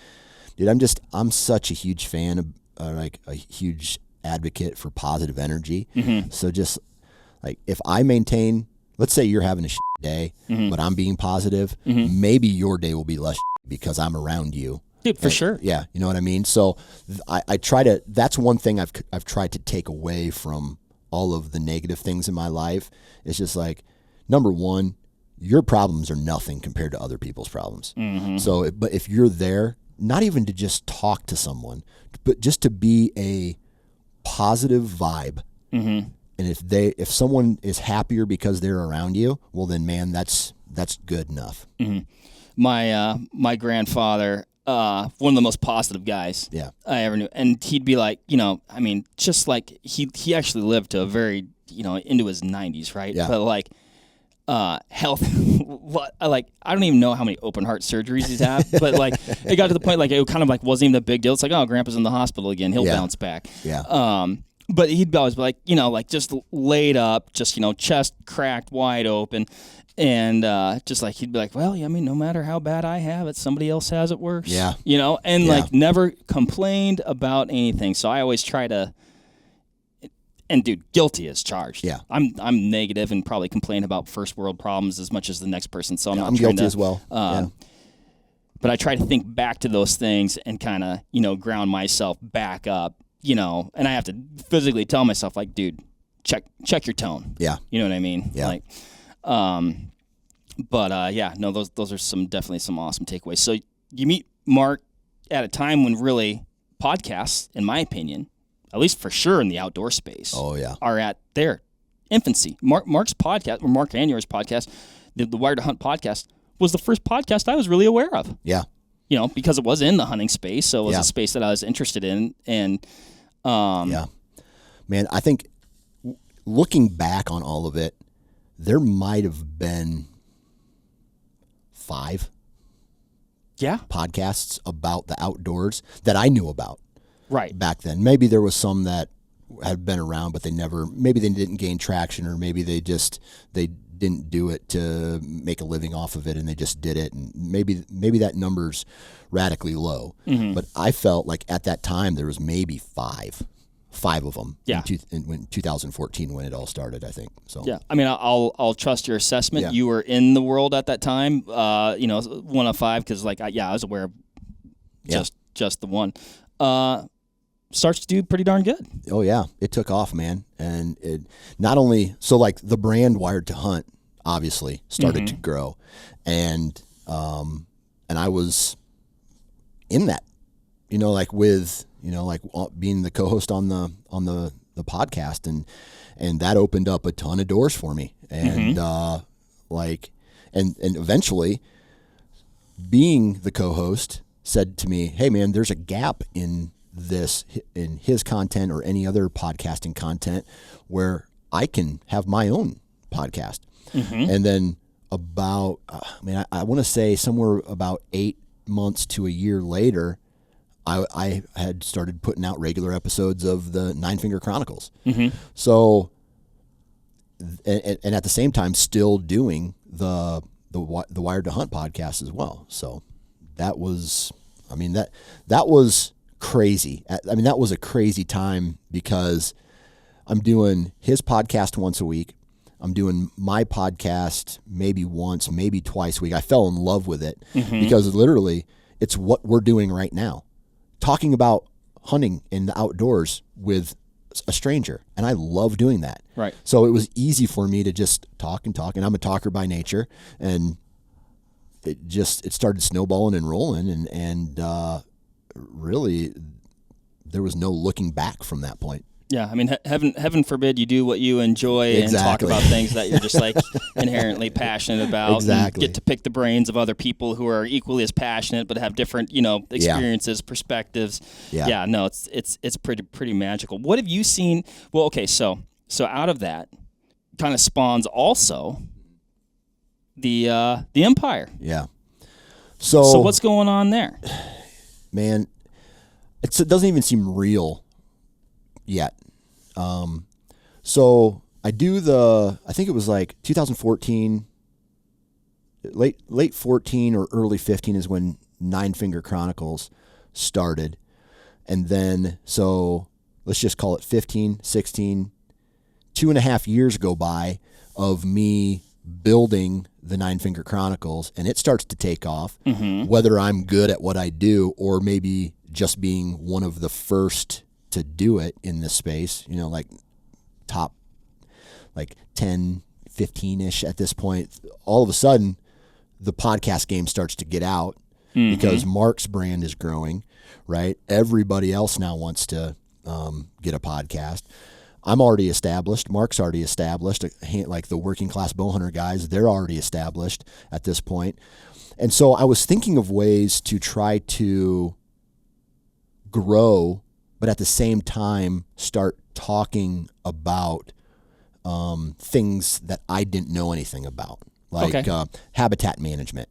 dude, I'm such a huge fan of, like a huge advocate for positive energy. Mm-hmm. So just like, if I maintain, let's say you're having a shit day, but I'm being positive, maybe your day will be less shit because I'm around you. Dude, for sure. Yeah, you know what I mean? So I try to, that's one thing I've tried to take away from all of the negative things in my life. It's just like, number one, your problems are nothing compared to other people's problems. Mm-hmm. So, but if you're there, not even to just talk to someone, but just to be a positive vibe. Mm-hmm. And if someone is happier because they're around you, well then, man, that's good enough. Mm-hmm. My grandfather, one of the most positive guys I ever knew. And he'd be like, just like he actually lived to a very, into his 90s, right? Yeah. But like health, like I don't even know how many open heart surgeries he's had, but like it got to the point like it kind of like wasn't even a big deal. It's like, oh, Grandpa's in the hospital again. He'll bounce back. Yeah. But he'd always be like, like just laid up, just, chest cracked wide open. And just like he'd be like, well, no matter how bad I have it, somebody else has it worse. Yeah. And like never complained about anything. So I always try to, and dude, guilty as charged. Yeah. I'm negative and probably complain about first world problems as much as the next person. So I'm guilty as well. But I try to think back to those things and kind of, ground myself back up, and I have to physically tell myself like, dude, check your tone. Yeah. You know what I mean? Yeah. Like, those are definitely some awesome takeaways. So you meet Mark at a time when really podcasts, in my opinion, at least for sure in the outdoor space, are at their infancy. Mark's podcast, or Mark and yours podcast, the Wired to Hunt podcast, was the first podcast I was really aware of. Yeah. Because it was in the hunting space, so it was a space that I was interested in. And man, I think looking back on all of it, there might have been 5 podcasts about the outdoors that I knew about back then. Maybe there was some that had been around, but maybe they didn't gain traction, or maybe they didn't do it to make a living off of it and they just did it. And maybe that number's radically low. Mm-hmm. But I felt like at that time there was maybe 5 of them in 2014 when it all started, I think. So yeah, I'll trust your assessment. Yeah. You were in the world at that time, 1 of 5, because like I was aware of just the one. Starts to do pretty darn good. Oh yeah, it took off, man. And it not only like the brand Wired to Hunt obviously started to grow, and I was in that, like with being the co-host on the podcast, and that opened up a ton of doors for me, and and eventually being the co-host said to me, hey man, there's a gap in his content or any other podcasting content where I can have my own podcast. Mm-hmm. And then about, I want to say somewhere about 8 months to a year later, I had started putting out regular episodes of the Nine Finger Chronicles. Mm-hmm. So, and at the same time, still doing the Wired to Hunt podcast as well. So that was, that was crazy. That was a crazy time because I'm doing his podcast once a week. I'm doing my podcast maybe once, maybe twice a week. I fell in love with it because literally it's what we're doing right now. Talking about hunting in the outdoors with starts a stranger, and I love doing that. Right. So it was easy for me to just talk and talk, and I'm a talker by nature, and it started snowballing and rolling, and really there was no looking back from that point. Yeah, I mean, heaven forbid you do what you enjoy and talk about things that you're just like inherently passionate about. Exactly. And get to pick the brains of other people who are equally as passionate but have different, experiences, perspectives. Yeah, no, it's pretty magical. What have you seen? Well, okay, so out of that kind of spawns also the Empire. Yeah. So what's going on there? Man, it doesn't even seem real yet. So I think it was like 2014, late 14 or early 15 is when Nine Finger Chronicles started. And then, so let's just call it 15, 16, 2.5 years go by of me building the Nine Finger Chronicles, and it starts to take off, whether I'm good at what I do or maybe just being one of the first to do it in this space, like top like 10, 15-ish at this point. All of a sudden, the podcast game starts to get out because Mark's brand is growing, right? Everybody else now wants to get a podcast. I'm already established. Mark's already established. Like the working class bow hunter guys, they're already established at this point. And so I was thinking of ways to try to grow, but at the same time start talking about things that I didn't know anything about, like habitat management.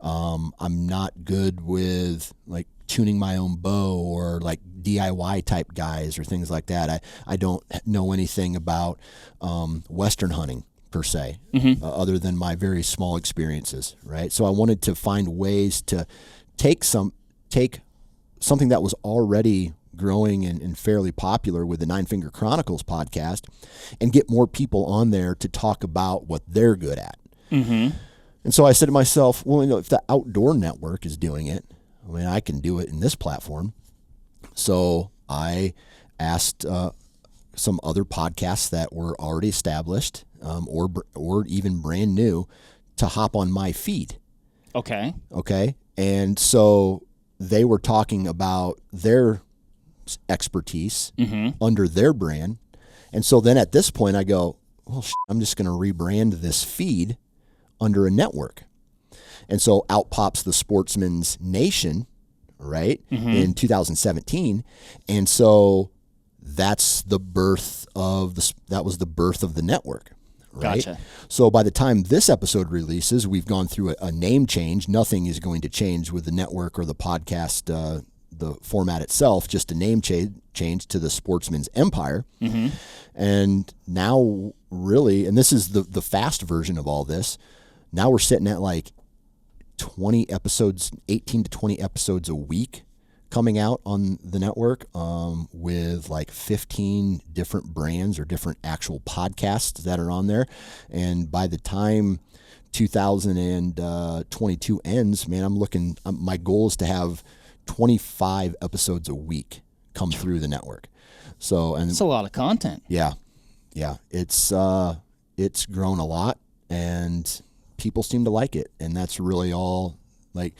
I'm not good with like tuning my own bow or like DIY type guys or things like that. I don't know anything about Western hunting per se, other than my very small experiences, right? So I wanted to find ways to take something that was already growing and fairly popular with the Nine Finger Chronicles podcast and get more people on there to talk about what they're good at. And so I said to myself, well, if the Outdoor Network is doing it, I mean, I can do it in this platform. So I asked some other podcasts that were already established or even brand new to hop on my feed. Okay. And so they were talking about their expertise under their brand. And so then at this point I go, well, I'm just going to rebrand this feed under a network. And so out pops the Sportsman's Nation, right, in 2017. And so that's the birth of the network. Right? Gotcha. So by the time this episode releases, we've gone through a name change. Nothing is going to change with the network or the podcast, the format itself, just a name change to the Sportsman's Empire. And now really, and this is the fast version of all this, now we're sitting at like 20 episodes, 18 to 20 episodes a week coming out on the network, with like 15 different brands or different actual podcasts that are on there. And by the time 2022 ends, man, my goal is to have 25 episodes a week come through the network. So, and it's a lot of content. Yeah. It's grown a lot and people seem to like it. And that's really all. Like,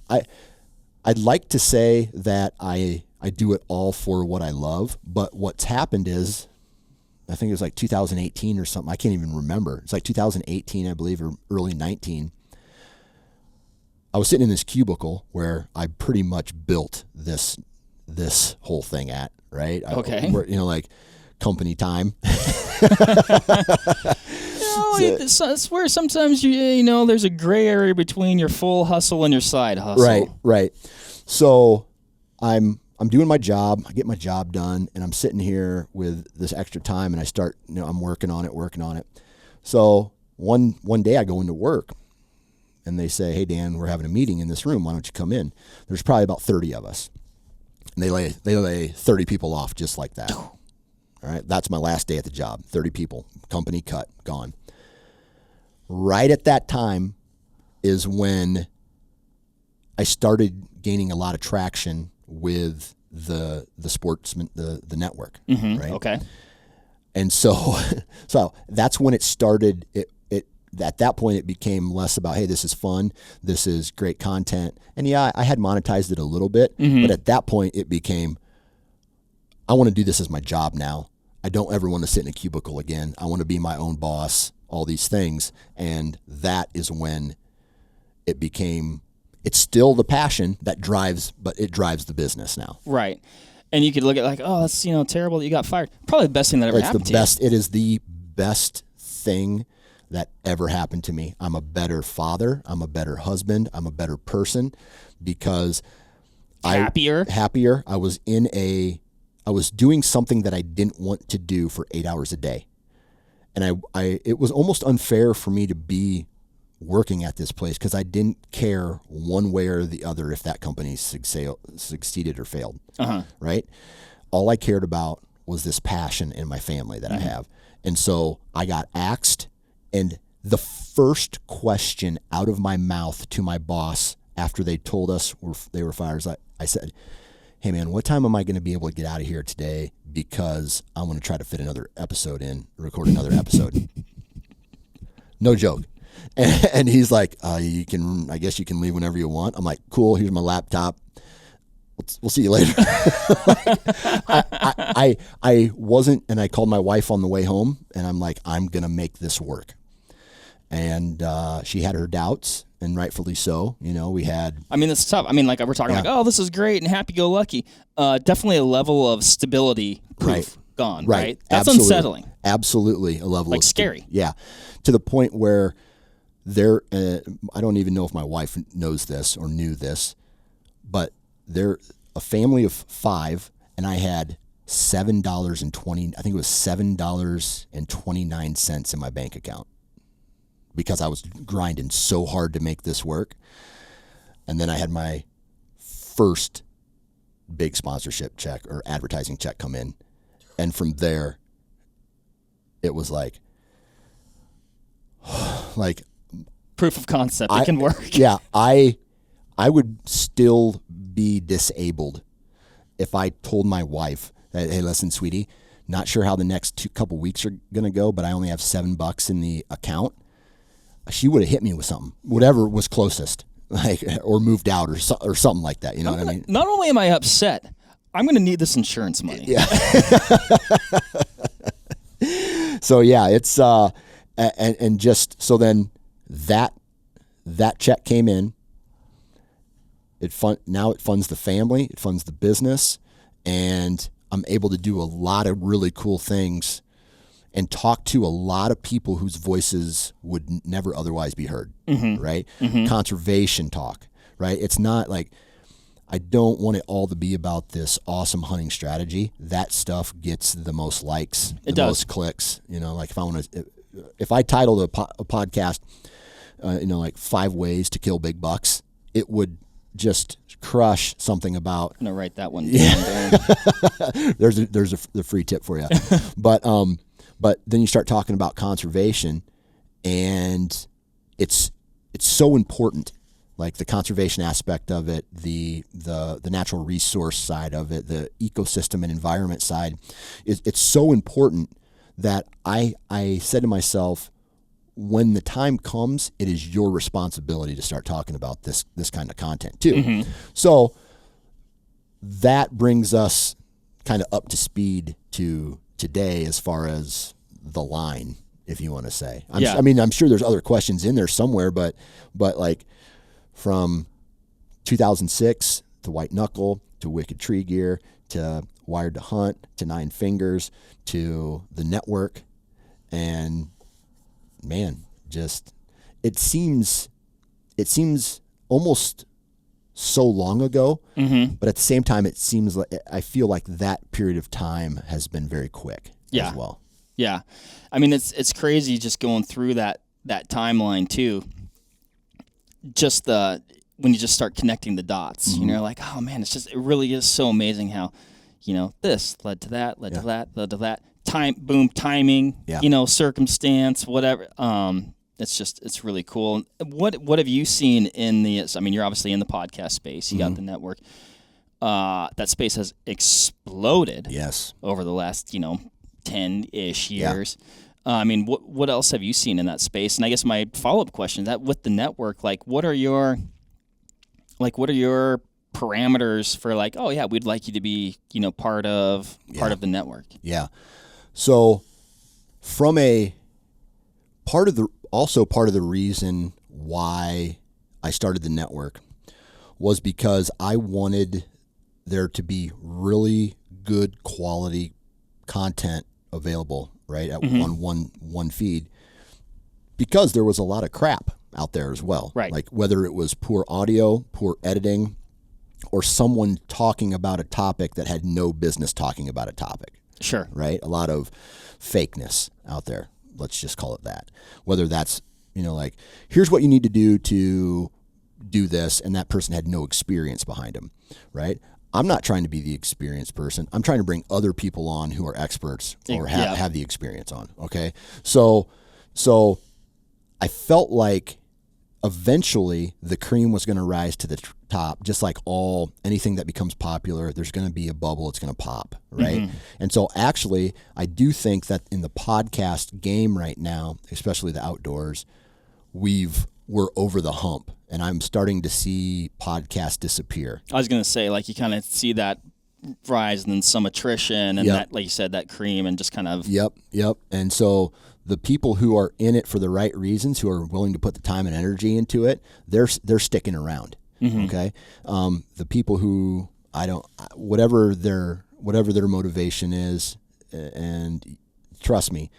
I'd like to say that I do it all for what I love, but what's happened is, I think it was like 2018 or something. I can't even remember. It's like 2018, I believe, or early 19. I was sitting in this cubicle where I pretty much built this whole thing at, right? Okay. Like company time. It's where sometimes there's a gray area between your full hustle and your side hustle. Right. So I'm doing my job. I get my job done, and I'm sitting here with this extra time, and I start. I'm working on it. So one day I go into work, and they say, "Hey Dan, we're having a meeting in this room. Why don't you come in?" There's probably about 30 of us, and they lay 30 people off just like that. All right, that's my last day at the job. 30 people, company cut, gone. Right at that time is when I started gaining a lot of traction with the Sportsmen, the network, Mm-hmm. right? Okay. And so that's when it started. It at that point it became less about, hey, this is fun, this is great content, and yeah, I had monetized it a little bit, but at that point it became, I want to do this as my job now. I don't ever want to sit in a cubicle again. I want to be my own boss. All these things, and that is when it became. It's still the passion that drives, but it drives the business now. Right. And you could look at like, oh, that's terrible that you got fired. Probably the best thing that ever happened to you. It is the best thing that ever happened to me. I'm a better father. I'm a better husband. I'm a better person because happier. I was doing something that I didn't want to do for 8 hours a day. And it was almost unfair for me to be working at this place because I didn't care one way or the other if that company succeeded or failed, right? All I cared about was this passion in my family that I have. And so I got axed, and the first question out of my mouth to my boss after they told us they were fired, I said, hey man, what time am I going to be able to get out of here today? Because I want to try to fit another episode in, record another episode. No joke. And he's like, I guess you can leave whenever you want. I'm like, cool, here's my laptop. We'll see you later. I wasn't, and I called my wife on the way home, and I'm like, I'm going to make this work. And she had her doubts, and rightfully so. We had... I mean, it's tough. I mean, like, we're talking like, oh, this is great and happy-go-lucky. Definitely a level of stability proof gone, right? That's absolutely. Unsettling. Absolutely a level of... scary. Yeah. To the point where I don't even know if my wife knows this or knew this, but they're a family of 5, and I had $7.29 in my bank account because I was grinding so hard to make this work. And then I had my first big sponsorship check or advertising check come in. And from there, it was like proof of concept. It can work. Yeah. I would still be disabled if I told my wife that, hey, listen, sweetie, not sure how the next couple weeks are going to go, but I only have $7 in the account. She would have hit me with something, whatever was closest, or moved out or something like that. You know what I mean? Not only am I upset, I'm going to need this insurance money. Yeah. So yeah, it's and just so then that check came in. Now it funds the family, it funds the business, and I'm able to do a lot of really cool things and talk to a lot of people whose voices would never otherwise be heard, right? Conservation talk, right? It's not like, I don't want it all to be about this awesome hunting strategy. That stuff gets the most likes, most clicks. Like if I titled a podcast, like 5 ways to kill big bucks, it would just crush something about. I'm gonna write that one down. There's the free tip for you, but then you start talking about conservation, and it's so important. Like the conservation aspect of it, the natural resource side of it, the ecosystem and environment side, it's so important that I said to myself, when the time comes, it is your responsibility to start talking about this kind of content too. So that brings us kind of up to speed to today as far as the line, if you want to say. I'm sure there's other questions in there somewhere, but like from 2006 to White Knuckle to Wicked Tree Gear to Wired to Hunt to Nine Fingers to the network, and man, just it seems almost so long ago, but at the same time, it seems like I feel like that period of time has been very quick as well. Yeah, I mean it's crazy just going through that timeline too. Just when you just start connecting the dots, like, oh man, it really is so amazing how, this led to that, led to that. Timing, circumstance, whatever. It's really cool. What have you seen in you're obviously in the podcast space. You got the network. that space has exploded. Yes. Over the last 10-ish years. Yeah. I mean, what else have you seen in that space? And I guess my follow-up question is that with the network, like what are your parameters for like, oh yeah, we'd like you to be part of the network? Yeah. So from part of the reason why I started the network was because I wanted there to be really good quality content available, right, at one feed, because there was a lot of crap out there as well. Right. Like whether it was poor audio, poor editing, or someone talking about a topic that had no business talking about a topic. Sure. Right? A lot of fakeness out there. Let's just call it that. Whether that's, like, here's what you need to do this, and that person had no experience behind them, right? I'm not trying to be the experienced person. I'm trying to bring other people on who are experts or have the experience on, okay? So I felt like eventually the cream was going to rise to the top, just like anything that becomes popular. There's going to be a bubble. It's going to pop, right? Mm-hmm. And so actually, I do think that in the podcast game right now, especially the outdoors, we're over the hump, and I'm starting to see podcasts disappear. I was going to say, like, you kind of see that rise and then some attrition and that, like you said, that cream and just kind of... Yep. And so the people who are in it for the right reasons, who are willing to put the time and energy into it, they're sticking around. Mm-hmm. Okay. The people who whatever their motivation is, and trust me,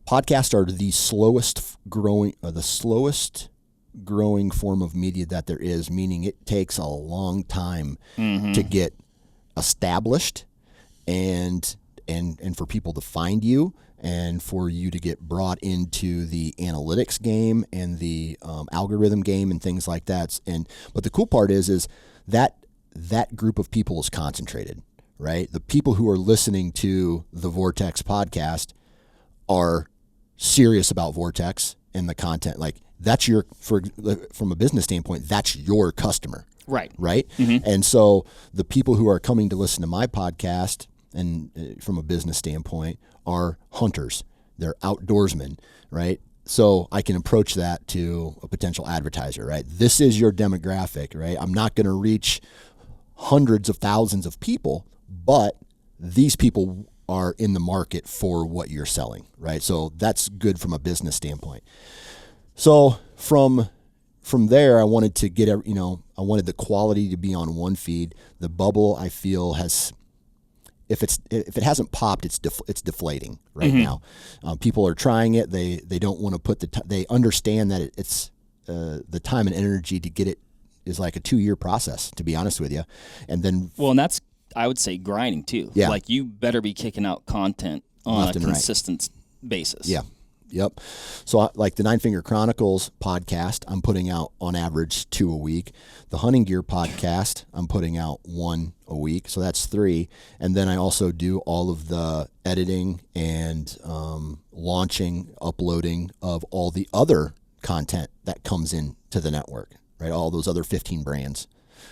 podcasts are the slowest growing form of media that there is, meaning it takes a long time to get established and for people to find you, and for you to get brought into the analytics game and the algorithm game and things like that. But the cool part is that group of people is concentrated, right? The people who are listening to the Vortex podcast are serious about Vortex and the content. Like, that's from a business standpoint, that's your customer. Right. Mm-hmm. And so the people who are coming to listen to my podcast, and from a business standpoint, are hunters. They're outdoorsmen, right? So I can approach that to a potential advertiser, right? This is your demographic, right? I'm not going to reach hundreds of thousands of people, but these people are in the market for what you're selling, right? So that's good from a business standpoint. So from there, I wanted to get, I wanted the quality to be on one feed. The bubble, I feel, has, if it hasn't popped, it's deflating right now. People are trying it. They don't want to put they understand that it's the time and energy to get it is like a 2-year process, to be honest with you. And then, well, and that's, I would say, grinding too. Yeah. Like, you better be kicking out content on a consistent basis. Yeah. Yep. So like the Nine Finger Chronicles podcast, I'm putting out on average 2 a week. The Hunting Gear podcast, I'm putting out 1 a week. So that's 3. And then I also do all of the editing and launching, uploading of all the other content that comes into the network, right? All those other 15 brands.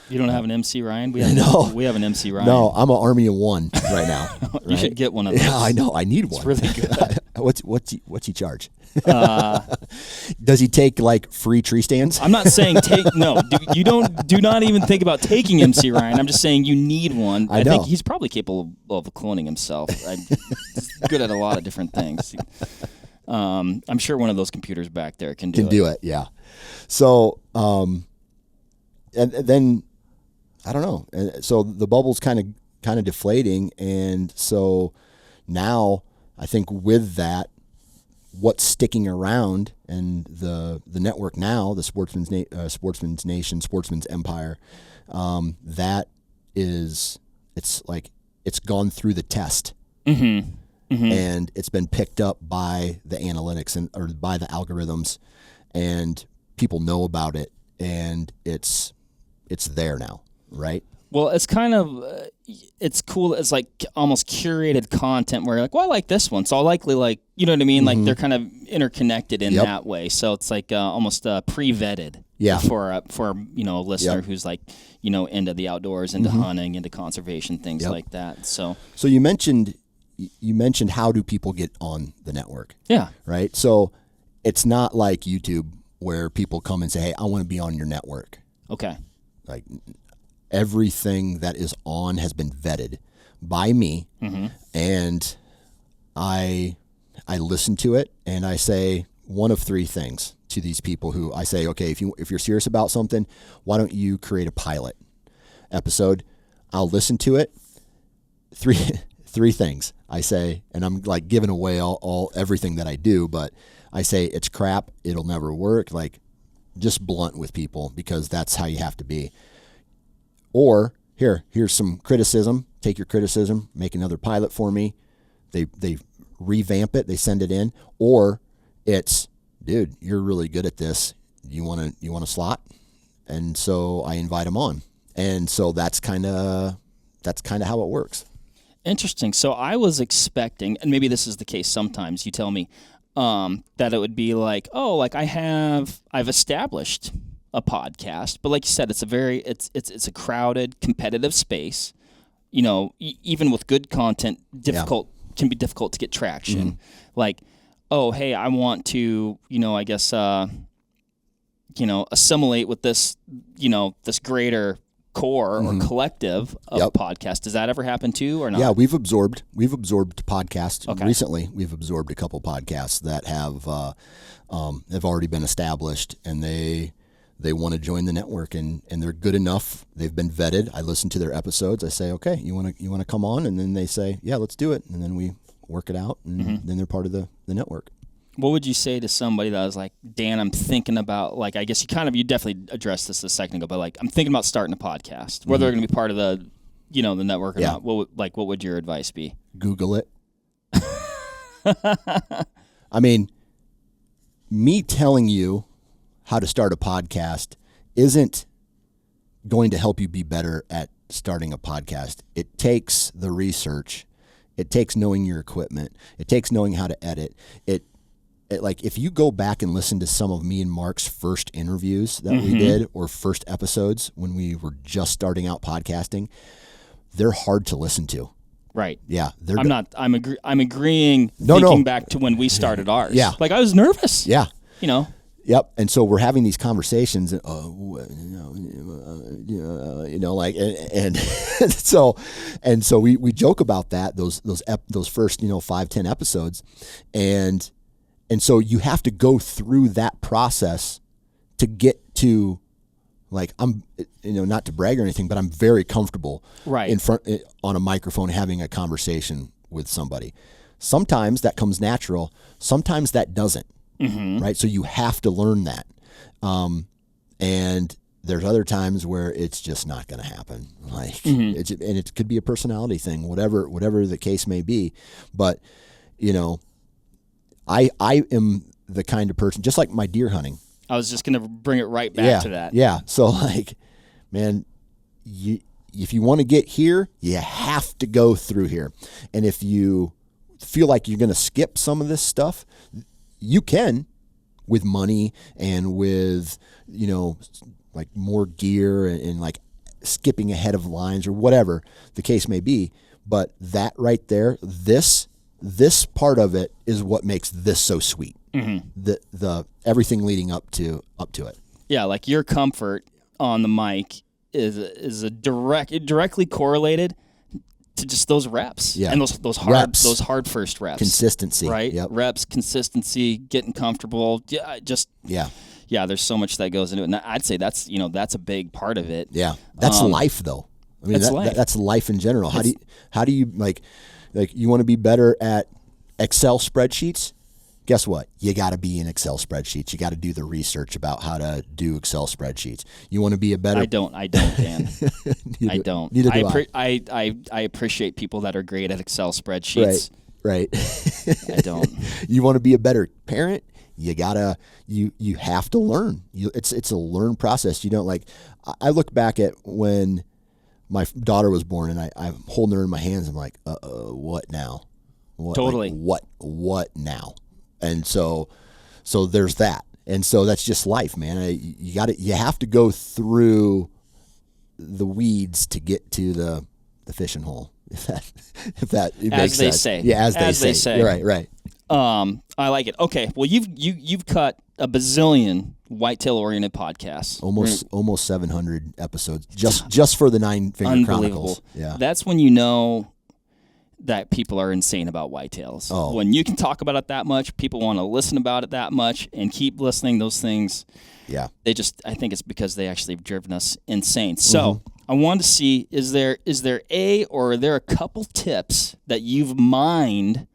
You don't have an MC Ryan? We have an MC Ryan. No, I'm an army of one right now. You right? should get one of those. Yeah, I know. I need one. It's really good. What's he charge? Does he take like free tree stands? I'm not saying do not even think about taking MC Ryan. I'm just saying you need one. I think he's probably capable of cloning himself. He's good at a lot of different things. I'm sure one of those computers back there can do it. Yeah. So, and then I don't know. And so the bubble's kind of deflating, and so now I think with that, what's sticking around and the network now, the Sportsmen's Nation, Sportsmen's Empire, that is, it's like it's gone through the test, and it's been picked up by the analytics or by the algorithms, and people know about it, and it's there now. Right. Well, it's kind of it's cool. It's like almost curated content where you're like, well, I like this one, so I'll likely like, you know what I mean? Like they're kind of interconnected in that way. So it's like almost pre-vetted. Yeah. For a listener who's like, into the outdoors, into hunting, into conservation, things like that. So you mentioned how do people get on the network? Yeah. Right. So it's not like YouTube where people come and say, hey, I want to be on your network. Okay. Like everything that is on has been vetted by me, and I listen to it and I say one of three things to these people who I say, okay, if you're serious about something, why don't you create a pilot episode? I'll listen to it. Three things I say, and I'm like giving away everything that I do, but I say it's crap. It'll never work. Like just blunt with people because that's how you have to be. Or here's some criticism. Take your criticism, make another pilot for me. They revamp it, they send it in. Or it's, dude, you're really good at this. You want a slot? And so I invite them on. And so that's kind of how it works. Interesting. So I was expecting, and maybe this is the case sometimes, you tell me, that it would be like, oh, like I've established a podcast, but like you said, it's a crowded, competitive space. Even with good content, can be difficult to get traction. Like, oh, hey, I want to, assimilate with this, this greater core or collective of podcasts. Does that ever happen too, or not? Yeah, we've absorbed podcasts. Okay. Recently, we've absorbed a couple podcasts that have already been established, and they want to join the network, and they're good enough. They've been vetted. I listen to their episodes. I say, okay, you want to come on, and then they say, yeah, let's do it, and then we work it out, and then they're part of the network. What would you say to somebody that was like, Dan, I'm thinking about, like, I guess you definitely addressed this a second ago, but like, I'm thinking about starting a podcast, whether they're going to be part of the, the network or not. What would your advice be? Google it. I mean, me telling you how to start a podcast isn't going to help you be better at starting a podcast. It takes the research. It takes knowing your equipment. It takes knowing how to edit. Like if you go back and listen to some of me and Mark's first interviews that we did, or first episodes when we were just starting out podcasting, they're hard to listen to. Right. Yeah. I'm agreeing. Thinking back to when we started ours. Yeah. Like I was nervous. Yeah. Yep. And so we're having these conversations, and so we joke about that, those first 5-10 episodes, and so you have to go through that process to get to, like, I'm not to brag or anything, but I'm very comfortable in front on a microphone having a conversation with somebody. Sometimes that comes natural, sometimes that doesn't. Right. So you have to learn that. And there's other times where it's just not going to happen. Like, and it could be a personality thing, whatever the case may be. But, I am the kind of person, just like my deer hunting. I was just going to bring it right back to that. Yeah. So like, man, if you want to get here, you have to go through here. And if you feel like you're going to skip some of this stuff, you can, with money and with, like more gear and like skipping ahead of lines or whatever the case may be. But that right there, this part of it is what makes this so sweet. The everything leading up to it. Yeah, like your comfort on the mic is directly correlated to just those reps, and those hard first reps. Consistency, right? Yep. Reps, consistency, getting comfortable. Yeah. There's so much that goes into it, and I'd say that's a big part of it. Yeah, that's life though. I mean, that's life in general. How do you like you want to be better at Excel spreadsheets? Guess what? You got to be in Excel spreadsheets. You got to do the research about how to do Excel spreadsheets. You want to be a better... I don't, Dan. I don't. Neither do I appreciate people that are great at Excel spreadsheets. Right. I don't. You want to be a better parent? You have to learn. It's a learn process. You don't I look back at when my daughter was born, and I'm holding her in my hands. I'm like, what now? What, totally. Like, what now? And so there's that. And so that's just life, man. You have to go through the weeds to get to the fishing hole. If that it makes as they sense. say. Yeah, as they say. Right. I like it. Okay, well you've cut a bazillion whitetail oriented podcasts. Almost 700 episodes just for the Nine Finger Chronicles. Yeah. That's when you know that people are insane about whitetails. Oh. When you can talk about it that much, people want to listen about it that much and keep listening. Those things. Yeah. I think it's because they actually have driven us insane. So I wanted to see, is there are there a couple tips that you've mined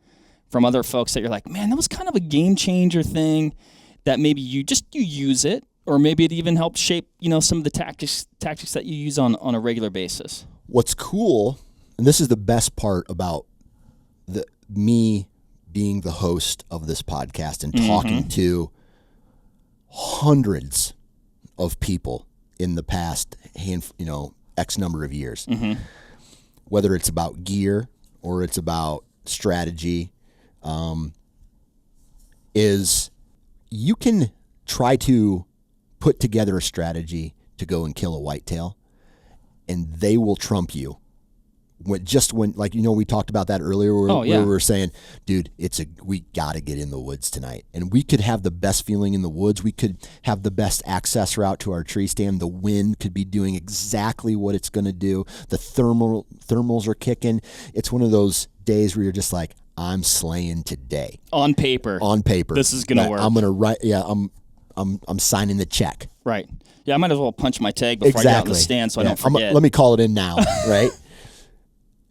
from other folks that you're like, man, that was kind of a game changer thing that maybe you use it, or maybe it even helped shape, some of the tactics that you use on a regular basis? What's cool, and this is the best part about me being the host of this podcast and talking to hundreds of people in the past X number of years, whether it's about gear or it's about strategy, is you can try to put together a strategy to go and kill a whitetail, and they will trump you. We talked about that earlier where we were saying, dude, we got to get in the woods tonight. And we could have the best feeling in the woods. We could have the best access route to our tree stand. The wind could be doing exactly what it's going to do. The thermals are kicking. It's one of those days where you're just like, I'm slaying today. On paper. This is going to work. I'm going to write. Yeah, I'm signing the check. Right. Yeah, I might as well punch my tag before I get out in the stand so I don't forget. Let me call it in now, right?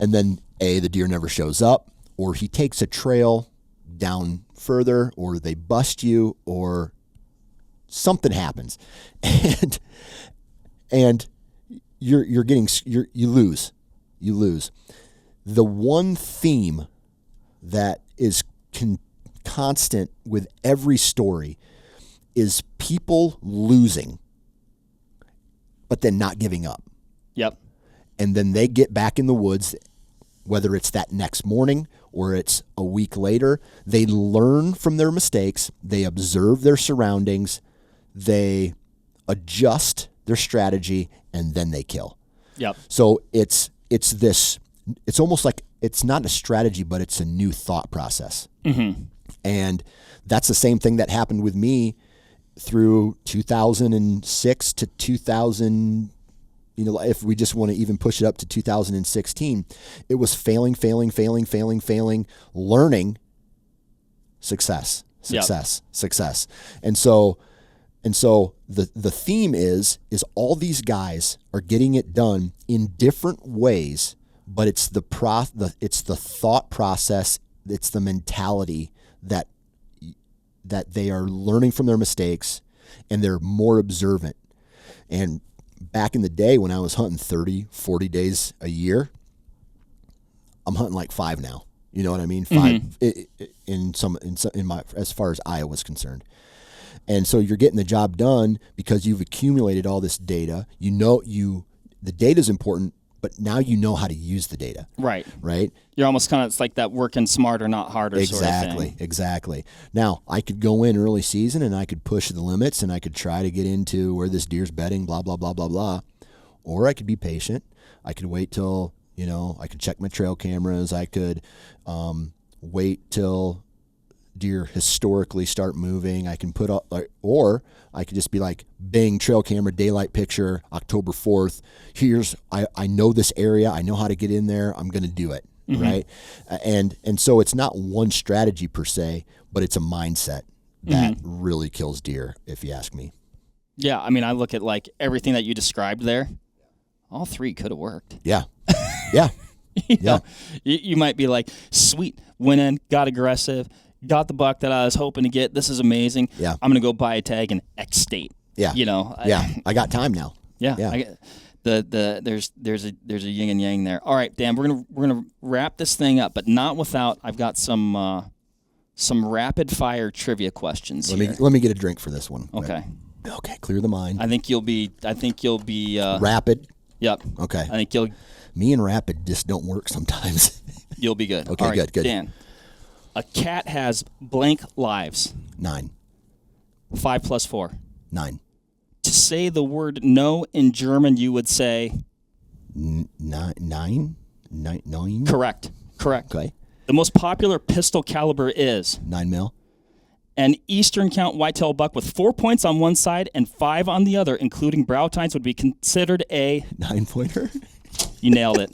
And then the deer never shows up, or he takes a trail down further, or they bust you, or something happens, and you lose. The one theme that is constant with every story is people losing, but then not giving up. Yep. And then they get back in the woods, whether it's that next morning or it's a week later. They learn from their mistakes. They observe their surroundings. They adjust their strategy, and then they kill. Yep. So it's almost like it's not a strategy, but it's a new thought process. Mm-hmm. And that's the same thing that happened with me through 2006 to 2000. If we just want to even push it up to 2016, it was failing, learning, success. And so the theme is all these guys are getting it done in different ways, but it's the thought process, it's the mentality that they are learning from their mistakes, and they're more observant. And back in the day when I was hunting 30, 40 days a year, I'm hunting like 5 now. You know what I mean? 5 in my as far as Iowa's concerned. And so you're getting the job done because you've accumulated all this data. The data is important, but now you know how to use the data. Right. Right? You're almost kind of, it's like that working smarter, not harder sort of thing. Exactly. Now, I could go in early season and I could push the limits and I could try to get into where this deer's bedding, blah, blah, blah, blah, blah. Or I could be patient. I could wait till, I could check my trail cameras. I could wait till deer historically start moving. I can put up, or I could just be like, bang, trail camera, daylight picture, October 4th. I know this area. I know how to get in there. I'm going to do it. Mm-hmm. Right. And so it's not one strategy per se, but it's a mindset that really kills deer, if you ask me. Yeah. I mean, I look at like everything that you described there. All 3 could have worked. Yeah. Yeah. Yeah. You might be like, sweet, went in, got aggressive, got the buck that I was hoping to get. This is amazing. Yeah. I'm going to go buy a tag in X state. Yeah. I got time now. Yeah. There's a yin and yang there. All right, Dan, we're gonna wrap this thing up, but not without I've got some rapid fire trivia questions here. Let me get a drink for this one. Okay. Okay, clear the mind. I think you'll be rapid. Yep. Okay. I think Me and rapid just don't work sometimes. you'll be good. Okay, all right, good. Dan, a cat has blank lives. 9. 5 plus 4. 9. To say the word no in German, you would say 9. correct. Okay. The most popular pistol caliber is 9 mil. an eastern count whitetail buck with 4 points on one side and 5 on the other, including brow tines, would be considered a 9-pointer. You nailed it.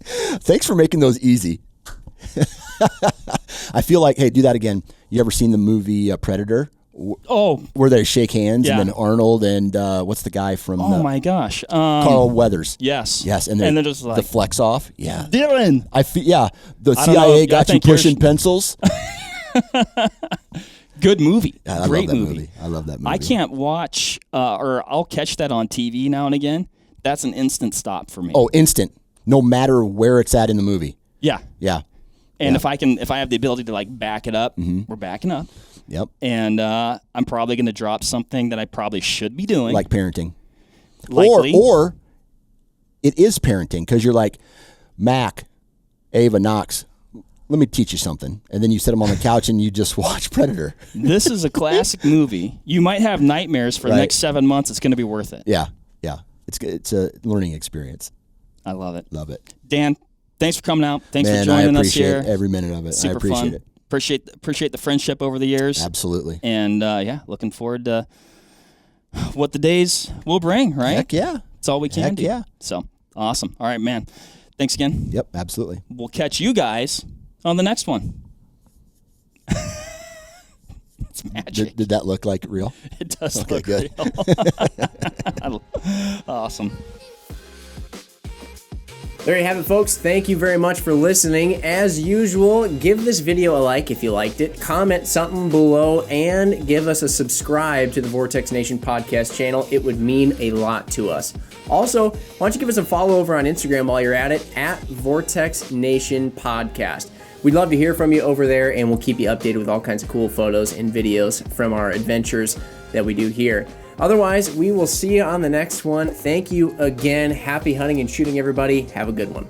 Thanks for making those easy. I feel like, hey, do that again. You ever seen the movie Predator? Oh, Where they shake hands, yeah. and then Arnold and what's the guy from? Oh my gosh, Carl Weathers. Yes, and then just like the flex off. Yeah, Dylan. The CIA got you pushing pencils. Good movie. Great movie. I love that movie. I can't watch, or I'll catch that on TV now and again. That's an instant stop for me. Oh, instant. No matter where it's at in the movie. Yeah. And Yeah. if I have the ability to like back it up, we're backing up. Yep. And I'm probably going to drop something that I probably should be doing. Like parenting. Likely. Or it is parenting because you're like, Mac, Ava, Knox, let me teach you something. And then you sit them on the couch and you just watch Predator. This is a classic movie. You might have nightmares for the next 7 months. It's going to be worth it. Yeah. It's a learning experience. I love it. Love it. Dan, thanks for coming out. Thanks for joining us here. I appreciate every minute of it. Super I appreciate fun. it. Appreciate the friendship over the years. Absolutely. And looking forward to what the days will bring, right? Heck yeah. It's all we can do. Yeah. So, awesome. All right, man. Thanks again. Yep, absolutely. We'll catch you guys on the next one. It's magic. Did that look like real? It does Okay, look good. real. Awesome. There you have it, folks. Thank you very much for listening. As usual, give this video a like if you liked it, comment something below, and give us a subscribe to the Vortex Nation podcast channel. It would mean a lot to us. Also, why don't you give us a follow over on Instagram while you're at it, at Vortex Nation Podcast. We'd love to hear from you over there, and we'll keep you updated with all kinds of cool photos and videos from our adventures that we do here. Otherwise, we will see you on the next one. Thank you again. Happy hunting and shooting, everybody. Have a good one.